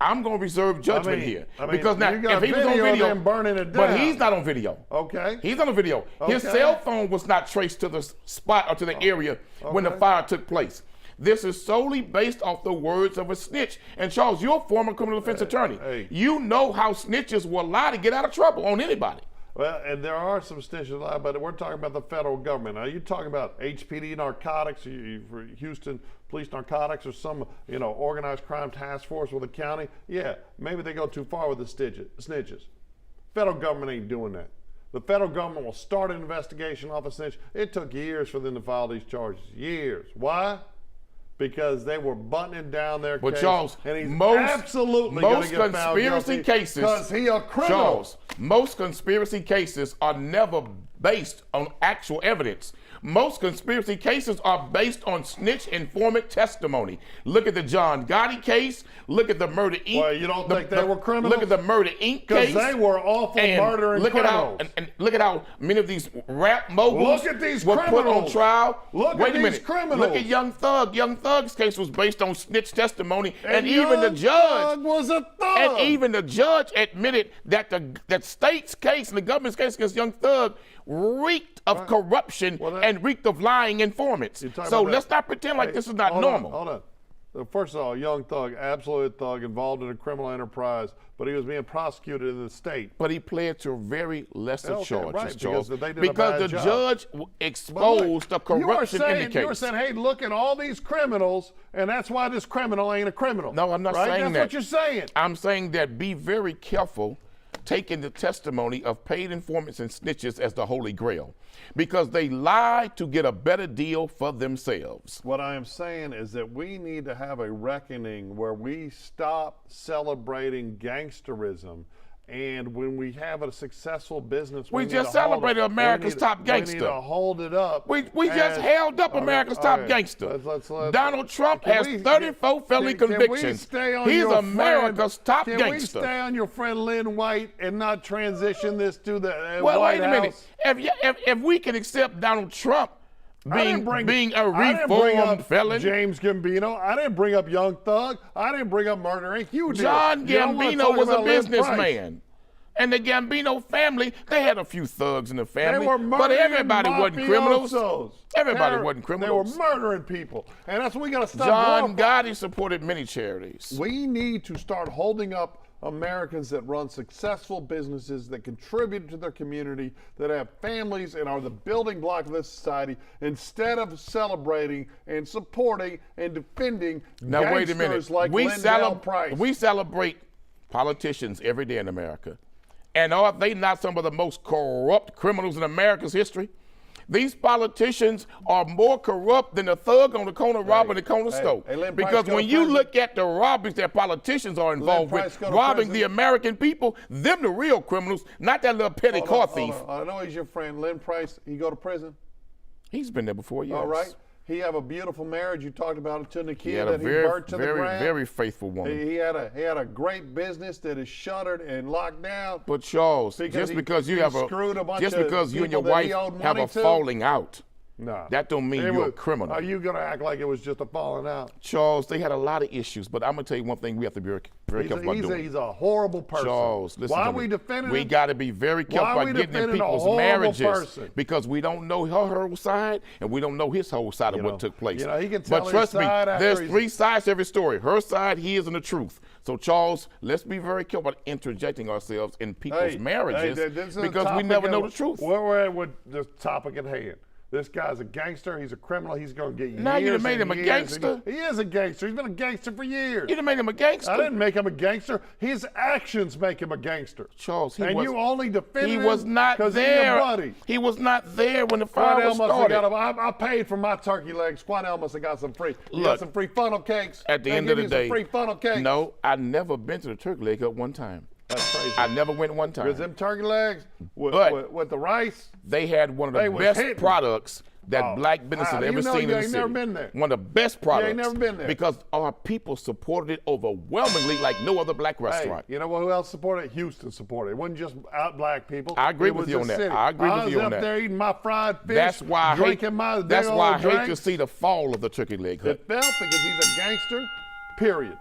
Speaker 4: I'm going to reserve judgment here. Because now, if he was on video,
Speaker 3: burning it down.
Speaker 4: But he's not on video.
Speaker 3: Okay.
Speaker 4: He's on video. Okay. His cell phone was not traced to the spot or to the area when the fire took place. This is solely based off the words of a snitch. And Charles, you're a former criminal defense attorney. You know how snitches will lie to get out of trouble on anybody.
Speaker 3: Well, and there are some snitches lie, but we're talking about the federal government. Now, you're talking about HPD narcotics, Houston Police Narcotics, or some, organized crime task force with the county. Yeah, maybe they go too far with the snitches. Federal government ain't doing that. The federal government will start an investigation off a snitch. It took years for them to file these charges. Years. Why? Because they were buttoning down their case.
Speaker 4: But Charles,
Speaker 3: and he's absolutely going to get found guilty because he's a criminal.
Speaker 4: Charles, most conspiracy cases are never based on actual evidence. Most conspiracy cases are based on snitch informant testimony. Look at the John Gotti case. Look at the Murder Inc.
Speaker 3: Well, you don't think they were criminals?
Speaker 4: Look at the Murder Inc. case.
Speaker 3: Because they were awful murdering criminals.
Speaker 4: Look at how many of these rap moguls were put on trial. Wait a minute.
Speaker 3: Criminals.
Speaker 4: Look at Young Thug. Young Thug's case was based on snitch testimony, and even the judge
Speaker 3: was a thug.
Speaker 4: And even the judge admitted that that state's case and the government's case against Young Thug reeked of corruption and reeked of lying informants. So let's not pretend like this is not normal.
Speaker 3: Hold on. First of all, Young Thug, absolute thug, involved in a criminal enterprise, but he was being prosecuted in the state.
Speaker 4: But he pled to very lesser charges,
Speaker 3: right,
Speaker 4: Charles,
Speaker 3: because
Speaker 4: the judge exposed the corruption in the case.
Speaker 3: You were saying, hey, look at all these criminals, and that's why this criminal ain't a criminal.
Speaker 4: No, I'm not saying that.
Speaker 3: That's what you're saying.
Speaker 4: I'm saying that be very careful taking the testimony of paid informants and snitches as the Holy Grail, because they lie to get a better deal for themselves.
Speaker 3: What I am saying is that we need to have a reckoning where we stop celebrating gangsterism And when we have a successful business,
Speaker 4: we just celebrated America's top gangster.
Speaker 3: We need to hold it up.
Speaker 4: We just held up America's top gangster. Donald Trump has 34 felony convictions. He's America's top gangster.
Speaker 3: Can we stay on your friend Lynn White and not transition this to the
Speaker 4: well,
Speaker 3: White
Speaker 4: wait a
Speaker 3: House?
Speaker 4: minute. If we can accept Donald Trump being a
Speaker 3: I didn't bring
Speaker 4: reformed
Speaker 3: up
Speaker 4: felon.
Speaker 3: James Gambino. I didn't bring up Young Thug. I didn't bring up Murder Inc. You did.
Speaker 4: John Gambino was a businessman. And the Gambino family, they had a few thugs in the family, but everybody wasn't criminals. Everybody wasn't criminals.
Speaker 3: They were murdering people, and that's what we got to stop.
Speaker 4: John Gotti supported many charities.
Speaker 3: We need to start holding up Americans that run successful businesses, that contribute to their community, that have families and are the building block of this society, instead of celebrating and supporting and defending
Speaker 4: now, wait a minute.
Speaker 3: Like Lindell Price.
Speaker 4: We celebrate politicians every day in America. And are they not some of the most corrupt criminals in America's history? These politicians are more corrupt than the thug on the corner robbing the corner store. Because when you look at the robberies that politicians are involved with, robbing the American people, them the real criminals, not that little petty car thief.
Speaker 3: I know he's your friend. Lynn Price, he go to prison?
Speaker 4: He's been there before, yes.
Speaker 3: All right. He have a beautiful marriage. You talked about it to Nikia.
Speaker 4: He had a
Speaker 3: burnt to the ground.
Speaker 4: very faithful woman.
Speaker 3: He had a great business that is shuttered and locked down.
Speaker 4: But Charles, just because you and your wife have a falling out, that don't mean you're a criminal.
Speaker 3: Are you gonna act like it was just a falling out?
Speaker 4: Charles, they had a lot of issues, but I'm gonna tell you one thing: we have to be very careful about doing.
Speaker 3: He's a horrible person.
Speaker 4: Charles, listen
Speaker 3: Why
Speaker 4: to
Speaker 3: are we defending him?
Speaker 4: We got to be very careful about getting in people's marriages because we don't know her whole side and we don't know his whole side of what took place.
Speaker 3: He can tell
Speaker 4: but trust
Speaker 3: his
Speaker 4: me,
Speaker 3: side
Speaker 4: there's three sides to every story. Her side, his, and the truth. So Charles, let's be very careful about interjecting ourselves in people's marriages because we never know the truth.
Speaker 3: Where we're at with the topic at hand. This guy's a gangster. He's a criminal. He's going to get years.
Speaker 4: Now you done made him a gangster.
Speaker 3: He is a gangster. He's been a gangster for years.
Speaker 4: You done made him a gangster.
Speaker 3: I didn't make him a gangster. His actions make him a gangster.
Speaker 4: Charles,
Speaker 3: you only defended him.
Speaker 4: He was not there. He was not there when the fire was started.
Speaker 3: I paid for my turkey legs. Cornell must have got some free. You got some free funnel cakes.
Speaker 4: At the end of the day,
Speaker 3: free funnel cakes.
Speaker 4: No, I never been to the turkey leg up one time.
Speaker 3: That's crazy.
Speaker 4: I never went one time.
Speaker 3: Because them turkey legs with the rice.
Speaker 4: They had one of the best products that black business has ever seen in the city.
Speaker 3: Never been there.
Speaker 4: One of the best products.
Speaker 3: You ain't never been there.
Speaker 4: Because our people supported it overwhelmingly like no other black restaurant.
Speaker 3: You know who else supported it? Houston supported it. It wasn't just out black people.
Speaker 4: I agree with you on that. I agree with you on that.
Speaker 3: I was up there eating my fried fish,
Speaker 4: that's why I hate to see the fall of the turkey leg hut.
Speaker 3: It fell because he's a gangster, period.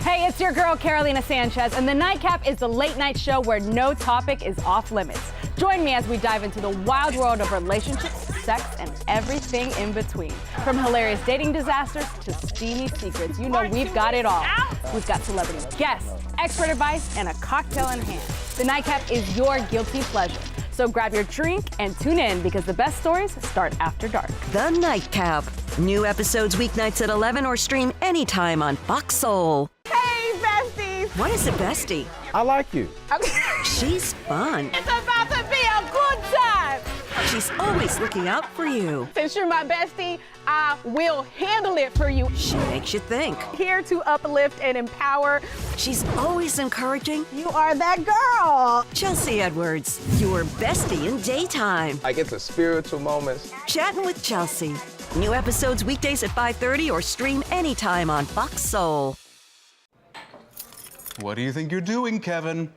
Speaker 9: Hey, it's your girl, Carolina Sanchez, and The Nightcap is the late-night show where no topic is off limits. Join me as we dive into the wild world of relationships, sex, and everything in between. From hilarious dating disasters to steamy secrets, you know we've got it all. We've got celebrity guests, expert advice, and a cocktail in hand. The Nightcap is your guilty pleasure. So grab your drink and tune in because the best stories start after dark.
Speaker 6: The Nightcap. New episodes weeknights at 11 or stream anytime on Fox Soul.
Speaker 5: Hey, besties!
Speaker 6: What is a bestie?
Speaker 7: I like you.
Speaker 6: She's fun.
Speaker 5: It's about to be a good time!
Speaker 6: She's always looking out for you.
Speaker 5: Since you're my bestie, I will handle it for you.
Speaker 6: She makes you think.
Speaker 5: Here to uplift and empower.
Speaker 6: She's always encouraging.
Speaker 5: You are that girl.
Speaker 6: Chelsea Edwards, your bestie in daytime.
Speaker 7: Like it's a spiritual moment.
Speaker 6: Chatting with Chelsea. New episodes weekdays at 5:30 or stream anytime on Fox Soul.
Speaker 16: What do you think you're doing, Kevin?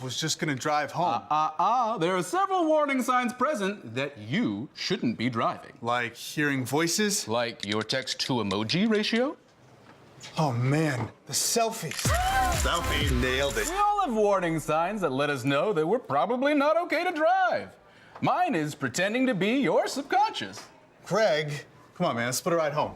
Speaker 17: Was just gonna drive home.
Speaker 16: There are several warning signs present that you shouldn't be driving.
Speaker 17: Like hearing voices?
Speaker 16: Like your text-to-emoji ratio?
Speaker 17: Oh man, the selfies.
Speaker 14: Selfie, nailed it.
Speaker 16: We all have warning signs that let us know that we're probably not okay to drive. Mine is pretending to be your subconscious.
Speaker 17: Craig, come on man, let's split a ride home.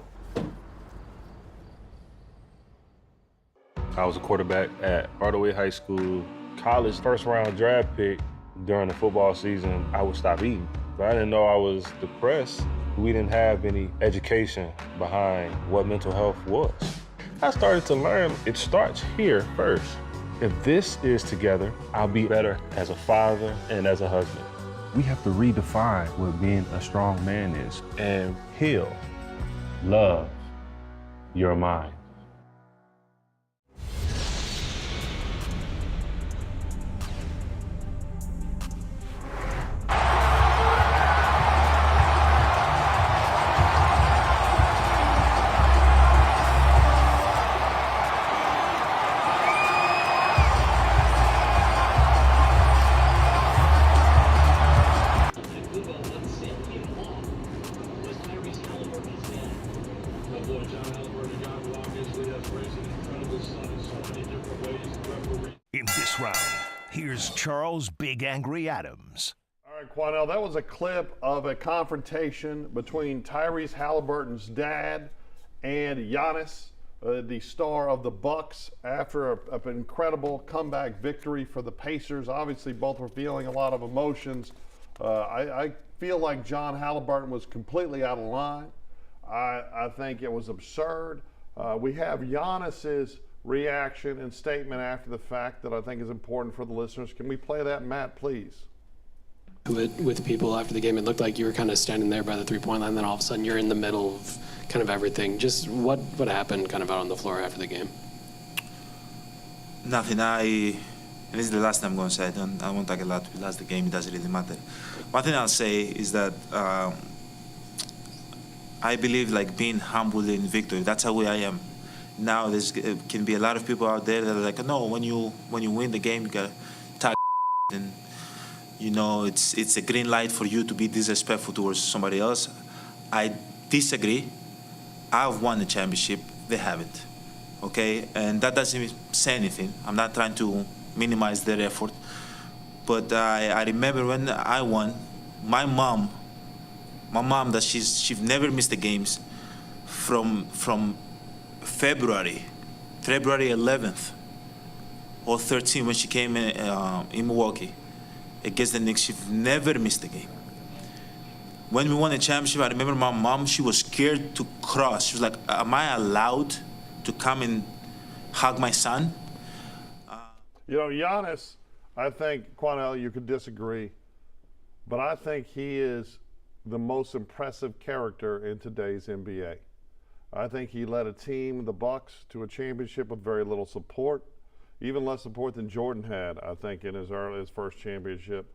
Speaker 20: I was a quarterback at Hardaway High School. College first-round draft pick. During the football season, I would stop eating. But I didn't know I was depressed. We didn't have any education behind what mental health was. I started to learn it starts here first. If this is together, I'll be better as a father and as a husband. We have to redefine what being a strong man is and heal. love your mind.
Speaker 1: In this round, here's Charles Big Angry Adams.
Speaker 3: All right, Cornell, that was a clip of a confrontation between Tyrese Halliburton's dad and Giannis, the star of the Bucks, after an incredible comeback victory for the Pacers. Obviously, both were feeling a lot of emotions. I feel like John Halliburton was completely out of line. I think it was absurd. We have Giannis's reaction and statement after the fact that I think is important for the listeners. Can we play that, Matt, please?
Speaker 21: With people after the game, it looked like you were kind of standing there by the three-point line, then all of a sudden you're in the middle of kind of everything. Just what happened kind of out on the floor after the game?
Speaker 22: Nothing. This is the last time I'm going to say it. I won't talk a lot. We lost the game. It doesn't really matter. One thing I'll say is that I believe like being humble in victory. That's how I am. Now there can be a lot of people out there that are like, no, when you win the game, you gotta talk and you know it's a green light for you to be disrespectful towards somebody else. I disagree. I've won the championship. They haven't. Okay, and that doesn't say anything. I'm not trying to minimize their effort, but I remember when I won, my mom that she's never missed the games from February 11th or 13th when she came in Milwaukee against the Knicks. She never missed a game. When we won the championship, I remember my mom, she was scared to cross. She was like, am I allowed to come and hug my son?
Speaker 3: You know, Giannis, I think, Cornell, you could disagree, but I think he is the most impressive character in today's NBA. I think he led a team, the Bucks, to a championship with very little support, even less support than Jordan had, I think, in his first championship.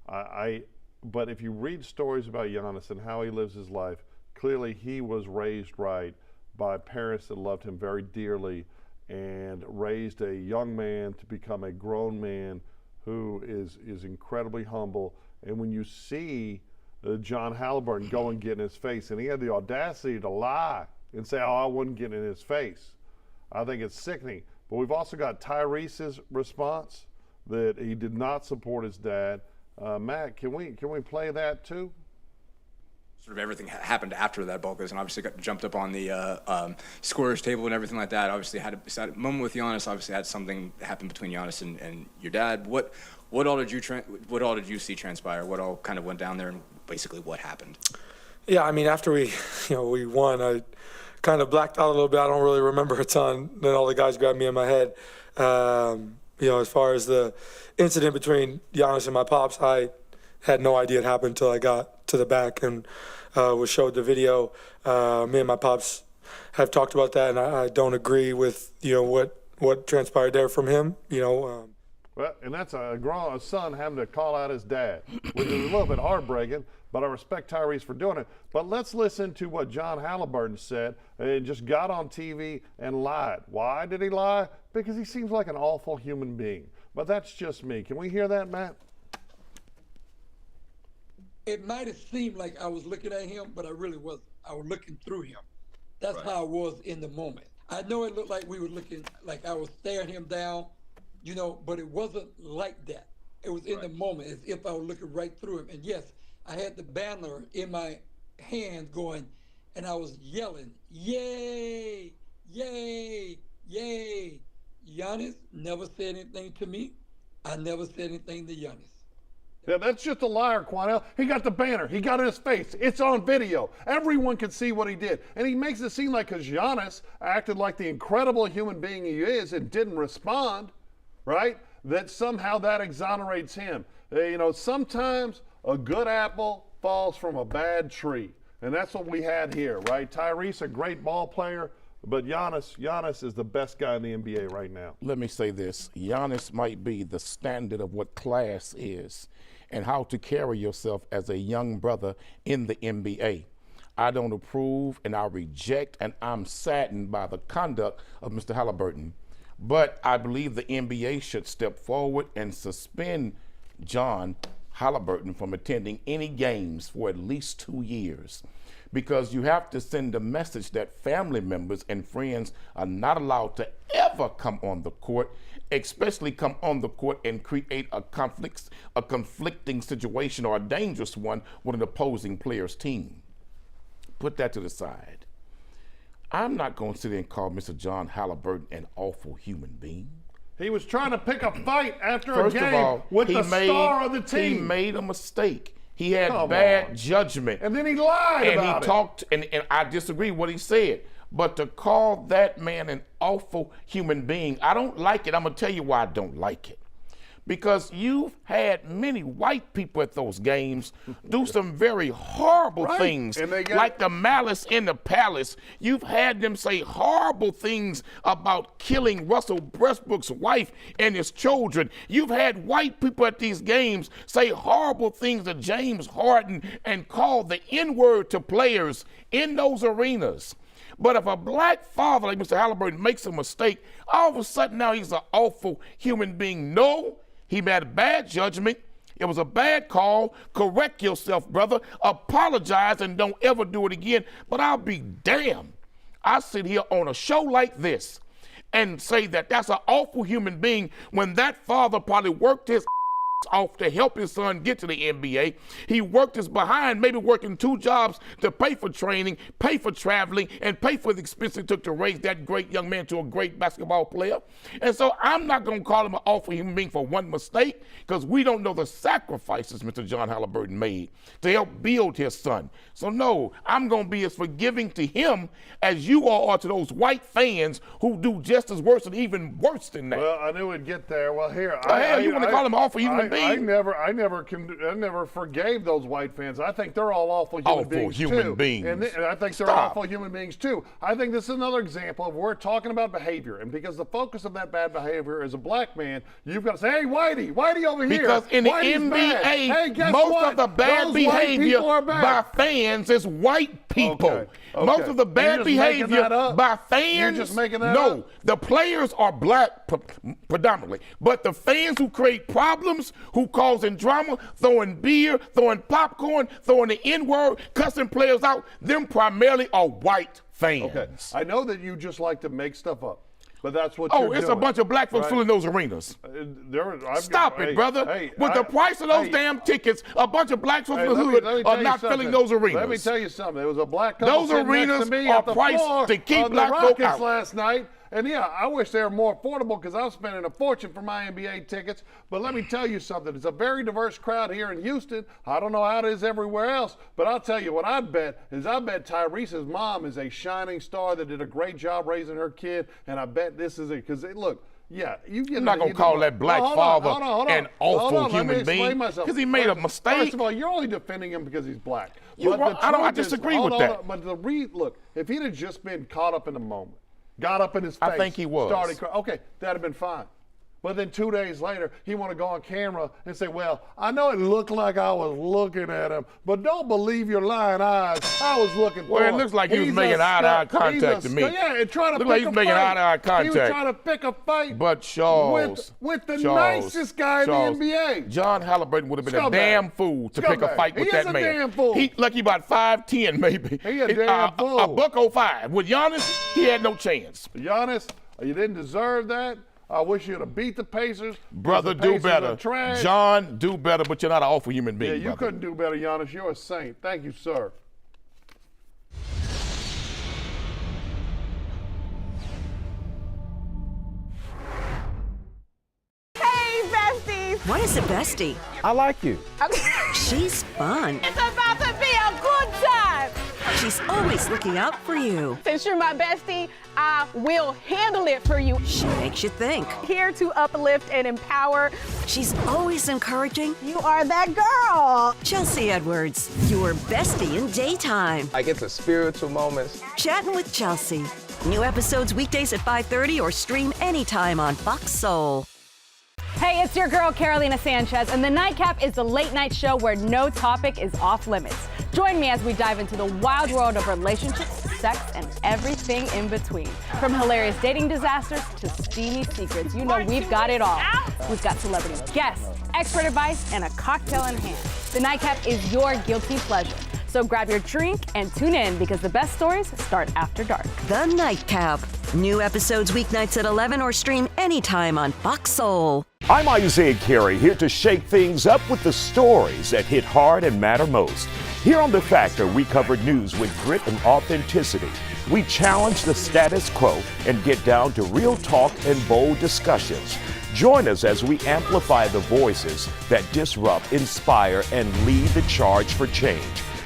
Speaker 3: But if you read stories about Giannis and how he lives his life, clearly he was raised right by parents that loved him very dearly and raised a young man to become a grown man who is incredibly humble. And when you see John Halliburton go and get in his face, and he had the audacity to lie and say, oh, I wouldn't get in his face. I think it's sickening. But we've also got Tyrese's response that he did not support his dad. Matt, can we play that too?
Speaker 23: Sort of everything happened after that ball goes, and obviously got jumped up on the scorer's table and everything like that. Obviously had a moment with Giannis. Obviously had something happen between Giannis and your dad. What all did you see transpire? What all kind of went down there, and basically what happened?
Speaker 24: Yeah, I mean, after we won, I kind of blacked out a little bit. I don't really remember a ton. Then all the guys grabbed me in my head. As far as the incident between Giannis and my pops, I had no idea it happened until I got to the back and was showed the video. Me and my pops have talked about that, and I don't agree with what transpired there from him.
Speaker 3: Well, and that's a son having to call out his dad, which is a little bit heartbreaking, but I respect Tyrese for doing it. But let's listen to what John Halliburton said and just got on TV and lied. Why did he lie? Because he seems like an awful human being. But that's just me. Can we hear that, Matt?
Speaker 25: It might have seemed like I was looking at him, but I really wasn't. I was looking through him. That's how I was in the moment. I know it looked like we were looking, like I was staring him down, but it wasn't like that. It was in the moment, as if I was looking right through him. And yes, I had the banner in my hand going, and I was yelling, yay, yay, yay. Giannis never said anything to me. I never said anything to Giannis.
Speaker 3: Yeah, that's just a liar, Cornell. He got the banner. He got it in his face. It's on video. Everyone can see what he did. And he makes it seem like because Giannis acted like the incredible human being he is and didn't respond, right, that somehow that exonerates him. Sometimes a good apple falls from a bad tree. And that's what we had here, right? Tyrese, a great ball player, but Giannis is the best guy in the NBA right now.
Speaker 4: Let me say this. Giannis might be the standard of what class is and how to carry yourself as a young brother in the NBA. I don't approve and I reject and I'm saddened by the conduct of Mr. Halliburton. But I believe the NBA should step forward and suspend John Halliburton from attending any games for at least 2 years, because you have to send a message that family members and friends are not allowed to ever come on the court, especially come on the court and create a conflicting situation or a dangerous one with an opposing player's team. Put that to the side. I'm not going to sit there and call Mr. John Halliburton an awful human being.
Speaker 3: He was trying to pick a fight after
Speaker 4: First
Speaker 3: a game
Speaker 4: of all,
Speaker 3: with the star of the team.
Speaker 4: He made a mistake. He had bad judgment.
Speaker 3: And then he lied
Speaker 4: and
Speaker 3: about
Speaker 4: he talked, and I disagree with what he said. But to call that man an awful human being, I don't like it. I'm going to tell you why I don't like it. Because you've had many white people at those games do some very horrible things, like the malice in the palace. You've had them say horrible things about killing Russell Westbrook's wife and his children. You've had white people at these games say horrible things to James Harden and call the N-word to players in those arenas. But if a black father like Mr. Halliburton makes a mistake, all of a sudden now he's an awful human being. No. He made a bad judgment. It was a bad call. Correct yourself, brother. Apologize and don't ever do it again. But I'll be damned. I sit here on a show like this and say that that's an awful human being when that father probably worked his off to help his son get to the NBA. He worked his behind, maybe working 2 jobs to pay for training, pay for traveling, and pay for the expense it took to raise that great young man to a great basketball player. And so I'm not going to call him an awful human being for one mistake, because we don't know the sacrifices Mr. John Halliburton made to help build his son. So no, I'm going to be as forgiving to him as you all are to those white fans who do just as worse and even worse than that.
Speaker 3: Well, I knew it'd get there. Well, here,
Speaker 4: you want to call him an awful human being?
Speaker 3: I never forgave those white fans. I think they're all awful human beings. And I think they're awful human beings too. I think this is another example of we're talking about behavior, and because the focus of that bad behavior is a black man, you've got to say, "Hey, Whitey over here."
Speaker 4: Because in the NBA, most of the bad behavior by fans is white people.
Speaker 3: Okay.
Speaker 4: Most of the bad behavior by fans.
Speaker 3: You're just making that up?
Speaker 4: No, the players are black predominantly, but the fans who create problems, who causing drama, throwing beer, throwing popcorn, throwing the N-word, cussing players out, them primarily are white fans.
Speaker 3: Okay. I know that you just like to make stuff up, but that's what
Speaker 4: you're doing. A bunch of black folks filling those arenas. Stop it, brother. With the price of those damn tickets, a bunch of black folks in the hood are not filling those arenas.
Speaker 3: Let me tell you something. There was a black couple
Speaker 4: those arenas
Speaker 3: next to me
Speaker 4: are
Speaker 3: at the
Speaker 4: priced
Speaker 3: floor
Speaker 4: to keep
Speaker 3: of
Speaker 4: black
Speaker 3: the
Speaker 4: folk
Speaker 3: Rockets
Speaker 4: out.
Speaker 3: last night. And yeah, I wish they were more affordable because I was spending a fortune for my NBA tickets. But let me tell you something. It's a very diverse crowd here in Houston. I don't know how it is everywhere else, but I'll tell you what I'd bet is Tyrese's mom is a shining star that did a great job raising her kid. And I bet this is it. Because look, yeah,
Speaker 4: I'm not going to call that black father an awful human being because he made a mistake.
Speaker 3: First of all, you're only defending him because he's black.
Speaker 4: I disagree with that.
Speaker 3: But look, if he'd have just been caught up in the moment, got up in his face.
Speaker 4: I think he was.
Speaker 3: Started crying. Okay, that'd have been fine. But then 2 days later, he want to go on camera and say, well, I know it looked like I was looking at him, but don't believe your lying eyes. I was looking for him.
Speaker 4: Well, it looks like he was making eye-to-eye contact to me.
Speaker 3: Yeah, and trying to
Speaker 4: pick like he's making eye-to-eye contact.
Speaker 3: He was trying to pick a fight
Speaker 4: but Charles,
Speaker 3: with the nicest guy in the NBA.
Speaker 4: John Halliburton would have been a damn fool to pick a fight with that man.
Speaker 3: He is a damn fool.
Speaker 4: He about 5'10", maybe.
Speaker 3: He a damn fool.
Speaker 4: A $105. With Giannis, he had no chance.
Speaker 3: Giannis, you didn't deserve that. I wish you'd have beat the Pacers.
Speaker 4: Brother, do better. John, do better, but you're not an awful human being.
Speaker 3: Yeah, you couldn't do better, Giannis. You're a saint. Thank you, sir.
Speaker 5: Hey, besties.
Speaker 6: What is a bestie?
Speaker 7: I like you.
Speaker 6: She's fun.
Speaker 5: It's about to be a good time.
Speaker 6: She's always looking out for you.
Speaker 5: Since you're my bestie, I will handle it for you.
Speaker 6: She makes you think.
Speaker 5: Here to uplift and empower.
Speaker 6: She's always encouraging.
Speaker 5: You are that girl.
Speaker 6: Chelsea Edwards, your bestie in daytime.
Speaker 7: Like it's a spiritual moments.
Speaker 6: Chatting with Chelsea. New episodes weekdays at 5:30 or stream anytime on Fox Soul.
Speaker 9: Hey, it's your girl, Carolina Sanchez, and The Nightcap is the late night show where no topic is off limits. Join me as we dive into the wild world of relationships, sex, and everything in between. From hilarious dating disasters to steamy secrets, you know we've got it all. We've got celebrity guests, expert advice, and a cocktail in hand. The Nightcap is your guilty pleasure. So grab your drink and tune in because the best stories start after dark.
Speaker 6: The Nightcap. New episodes weeknights at 11 or stream anytime on Fox Soul.
Speaker 2: I'm Isaiah Carey, here to shake things up with the stories that hit hard and matter most. Here on The Factor, we cover news with grit and authenticity. We challenge the status quo and get down to real talk and bold discussions. Join us as we amplify the voices that disrupt, inspire, and lead the charge for change.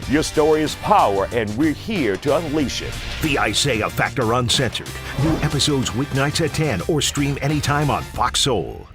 Speaker 2: Your story is power, and we're here to unleash it.
Speaker 1: The Isaiah Factor Uncensored. New episodes weeknights at 10 or stream anytime on Fox Soul.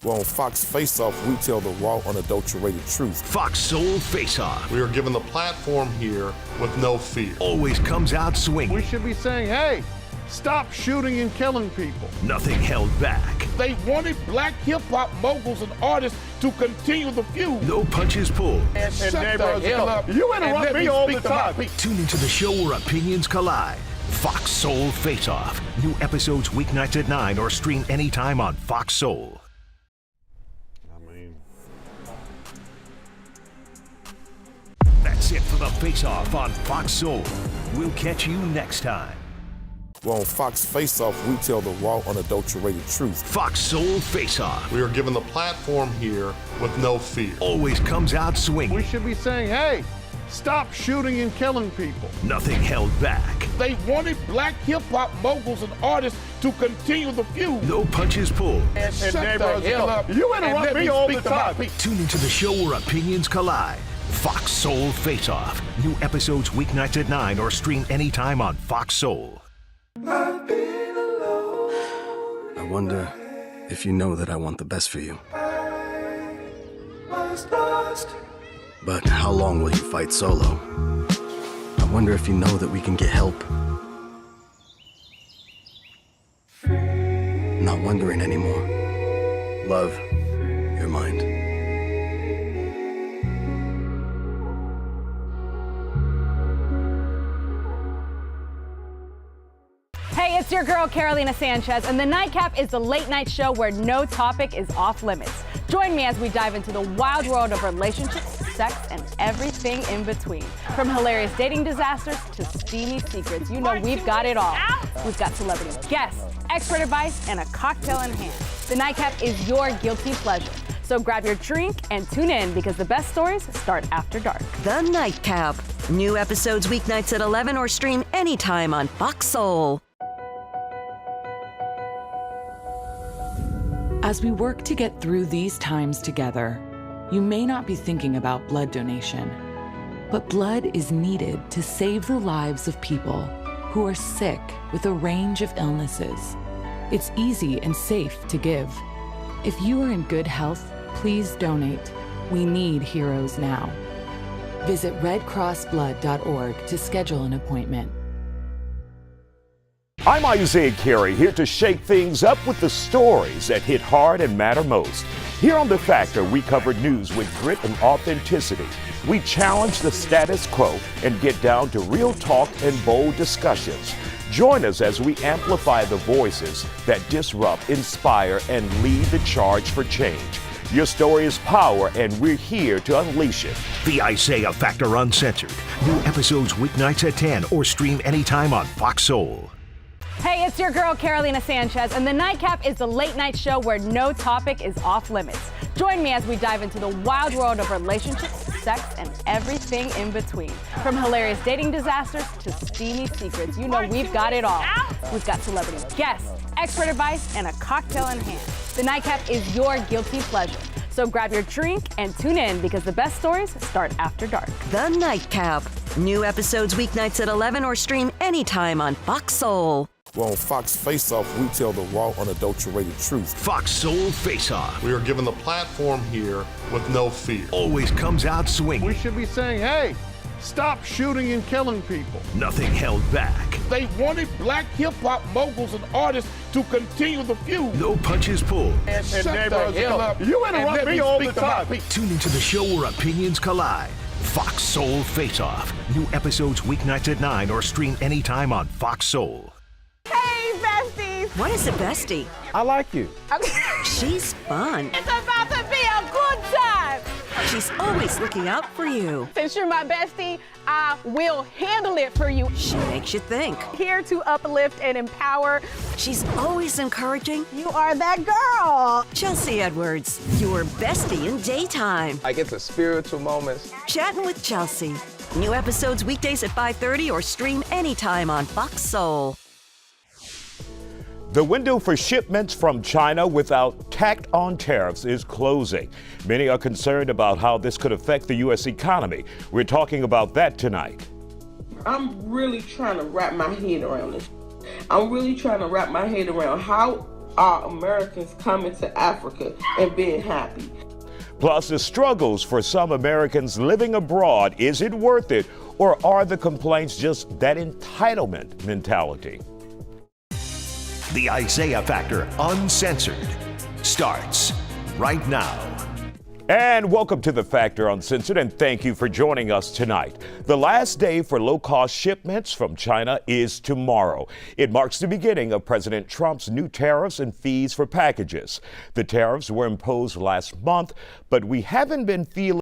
Speaker 13: Well, on Fox Face-Off, we tell the raw, unadulterated truth.
Speaker 1: Fox Soul Face-Off.
Speaker 3: We are given the platform here with no fear.
Speaker 1: Always comes out swinging.
Speaker 3: We should be saying, hey, stop shooting and killing people.
Speaker 1: Nothing held back.
Speaker 13: They wanted black hip-hop moguls and artists to continue the feud.
Speaker 1: No punches pulled.
Speaker 3: And neighborhoods come up. You interrupt me all the time.
Speaker 1: Tune into the show where opinions collide. Fox Soul Face-Off. New episodes weeknights at 9 or stream anytime on Fox Soul. That's it for the Face-Off on Fox Soul. We'll catch you next time.
Speaker 13: Well, on Fox Face-Off, we tell the raw, unadulterated truth.
Speaker 1: Fox Soul Face-Off.
Speaker 3: We are given the platform here with no fear.
Speaker 1: Always comes out swinging.
Speaker 3: We should be saying, hey, stop shooting and killing people.
Speaker 1: Nothing held back.
Speaker 13: They wanted black hip-hop moguls and artists to continue the feud.
Speaker 1: No punches pulled.
Speaker 3: And neighborhoods come up. You interrupt me all the time.
Speaker 1: Tune into the show where opinions collide. Fox Soul Face-Off. New episodes weeknights at 9 or stream anytime on Fox Soul.
Speaker 8: I wonder if you know that I want the best for you. But how long will you fight solo? I wonder if you know that we can get help. Not wondering anymore. Love, your mind.
Speaker 9: Hey, it's your girl, Carolina Sanchez, and The Nightcap is the late night show where no topic is off limits. Join me as we dive into the wild world of relationships, sex, and everything in between. From hilarious dating disasters to steamy secrets, you know we've got it all. We've got celebrity guests, expert advice, and a cocktail in hand. The Nightcap is your guilty pleasure. So grab your drink and tune in because the best stories start after dark.
Speaker 6: The Nightcap. New episodes weeknights at 11 or stream anytime on Fox Soul.
Speaker 10: As we work to get through these times together, you may not be thinking about blood donation, but blood is needed to save the lives of people who are sick with a range of illnesses. It's easy and safe to give. If you are in good health, please donate. We need heroes now. Visit redcrossblood.org to schedule an appointment.
Speaker 2: I'm Isaiah Carey, here to shake things up with the stories that hit hard and matter most. Here on The Factor, we cover news with grit and authenticity. We challenge the status quo and get down to real talk and bold discussions. Join us as we amplify the voices that disrupt, inspire, and lead the charge for change. Your story is power, and we're here to unleash it.
Speaker 1: The Isaiah Factor Uncensored. New episodes weeknights at 10 or stream anytime on Fox Soul.
Speaker 9: Hey, it's your girl, Carolina Sanchez, and The Nightcap is the late night show where no topic is off limits. Join me as we dive into the wild world of relationships, sex, and everything in between. From hilarious dating disasters to steamy secrets, you know we've got it all. We've got celebrity guests, expert advice, and a cocktail in hand. The Nightcap is your guilty pleasure. So grab your drink and tune in because the best stories start after dark.
Speaker 6: The Nightcap. New episodes weeknights at 11 or stream anytime on Fox Soul.
Speaker 13: Well, on Fox Face Off, we tell the raw, unadulterated truth.
Speaker 1: Fox Soul Face Off.
Speaker 3: We are given the platform here with no fear.
Speaker 1: Always comes out swinging.
Speaker 3: We should be saying, hey, stop shooting and killing people.
Speaker 1: Nothing held back.
Speaker 13: They wanted black hip-hop moguls and artists to continue the feud.
Speaker 1: No punches pulled.
Speaker 13: And shut the hell up.
Speaker 3: You interrupt me all the time.
Speaker 1: Tune into the show where opinions collide. Fox Soul Face Off. New episodes weeknights at 9 or stream anytime on Fox Soul.
Speaker 5: Hey, besties.
Speaker 6: What is a bestie?
Speaker 11: I like you.
Speaker 6: She's fun.
Speaker 5: It's about to be a good time.
Speaker 6: She's always looking out for you.
Speaker 5: Since you're my bestie, I will handle it for you.
Speaker 6: She makes you think.
Speaker 5: Here to uplift and empower.
Speaker 6: She's always encouraging.
Speaker 5: You are that girl.
Speaker 6: Chelsea Edwards, your bestie in daytime.
Speaker 7: Like it's a spiritual moment.
Speaker 6: Chatting with Chelsea. New episodes weekdays at 5:30 or stream anytime on Fox Soul.
Speaker 2: The window for shipments from China without tacked-on tariffs is closing. Many are concerned about how this could affect the U.S. economy. We're talking about that tonight.
Speaker 12: I'm really trying to wrap my head around this. I'm really trying to wrap my head around how are Americans coming to Africa and being happy.
Speaker 2: Plus, the struggles for some Americans living abroad. Is it worth it, or are the complaints just that entitlement mentality?
Speaker 1: The Isaiah Factor Uncensored starts right now.
Speaker 2: And welcome to The Factor Uncensored, and thank you for joining us tonight. The last day for low-cost shipments from China is tomorrow. It marks the beginning of President Trump's new tariffs and fees for packages. The tariffs were imposed last month, but we haven't been feeling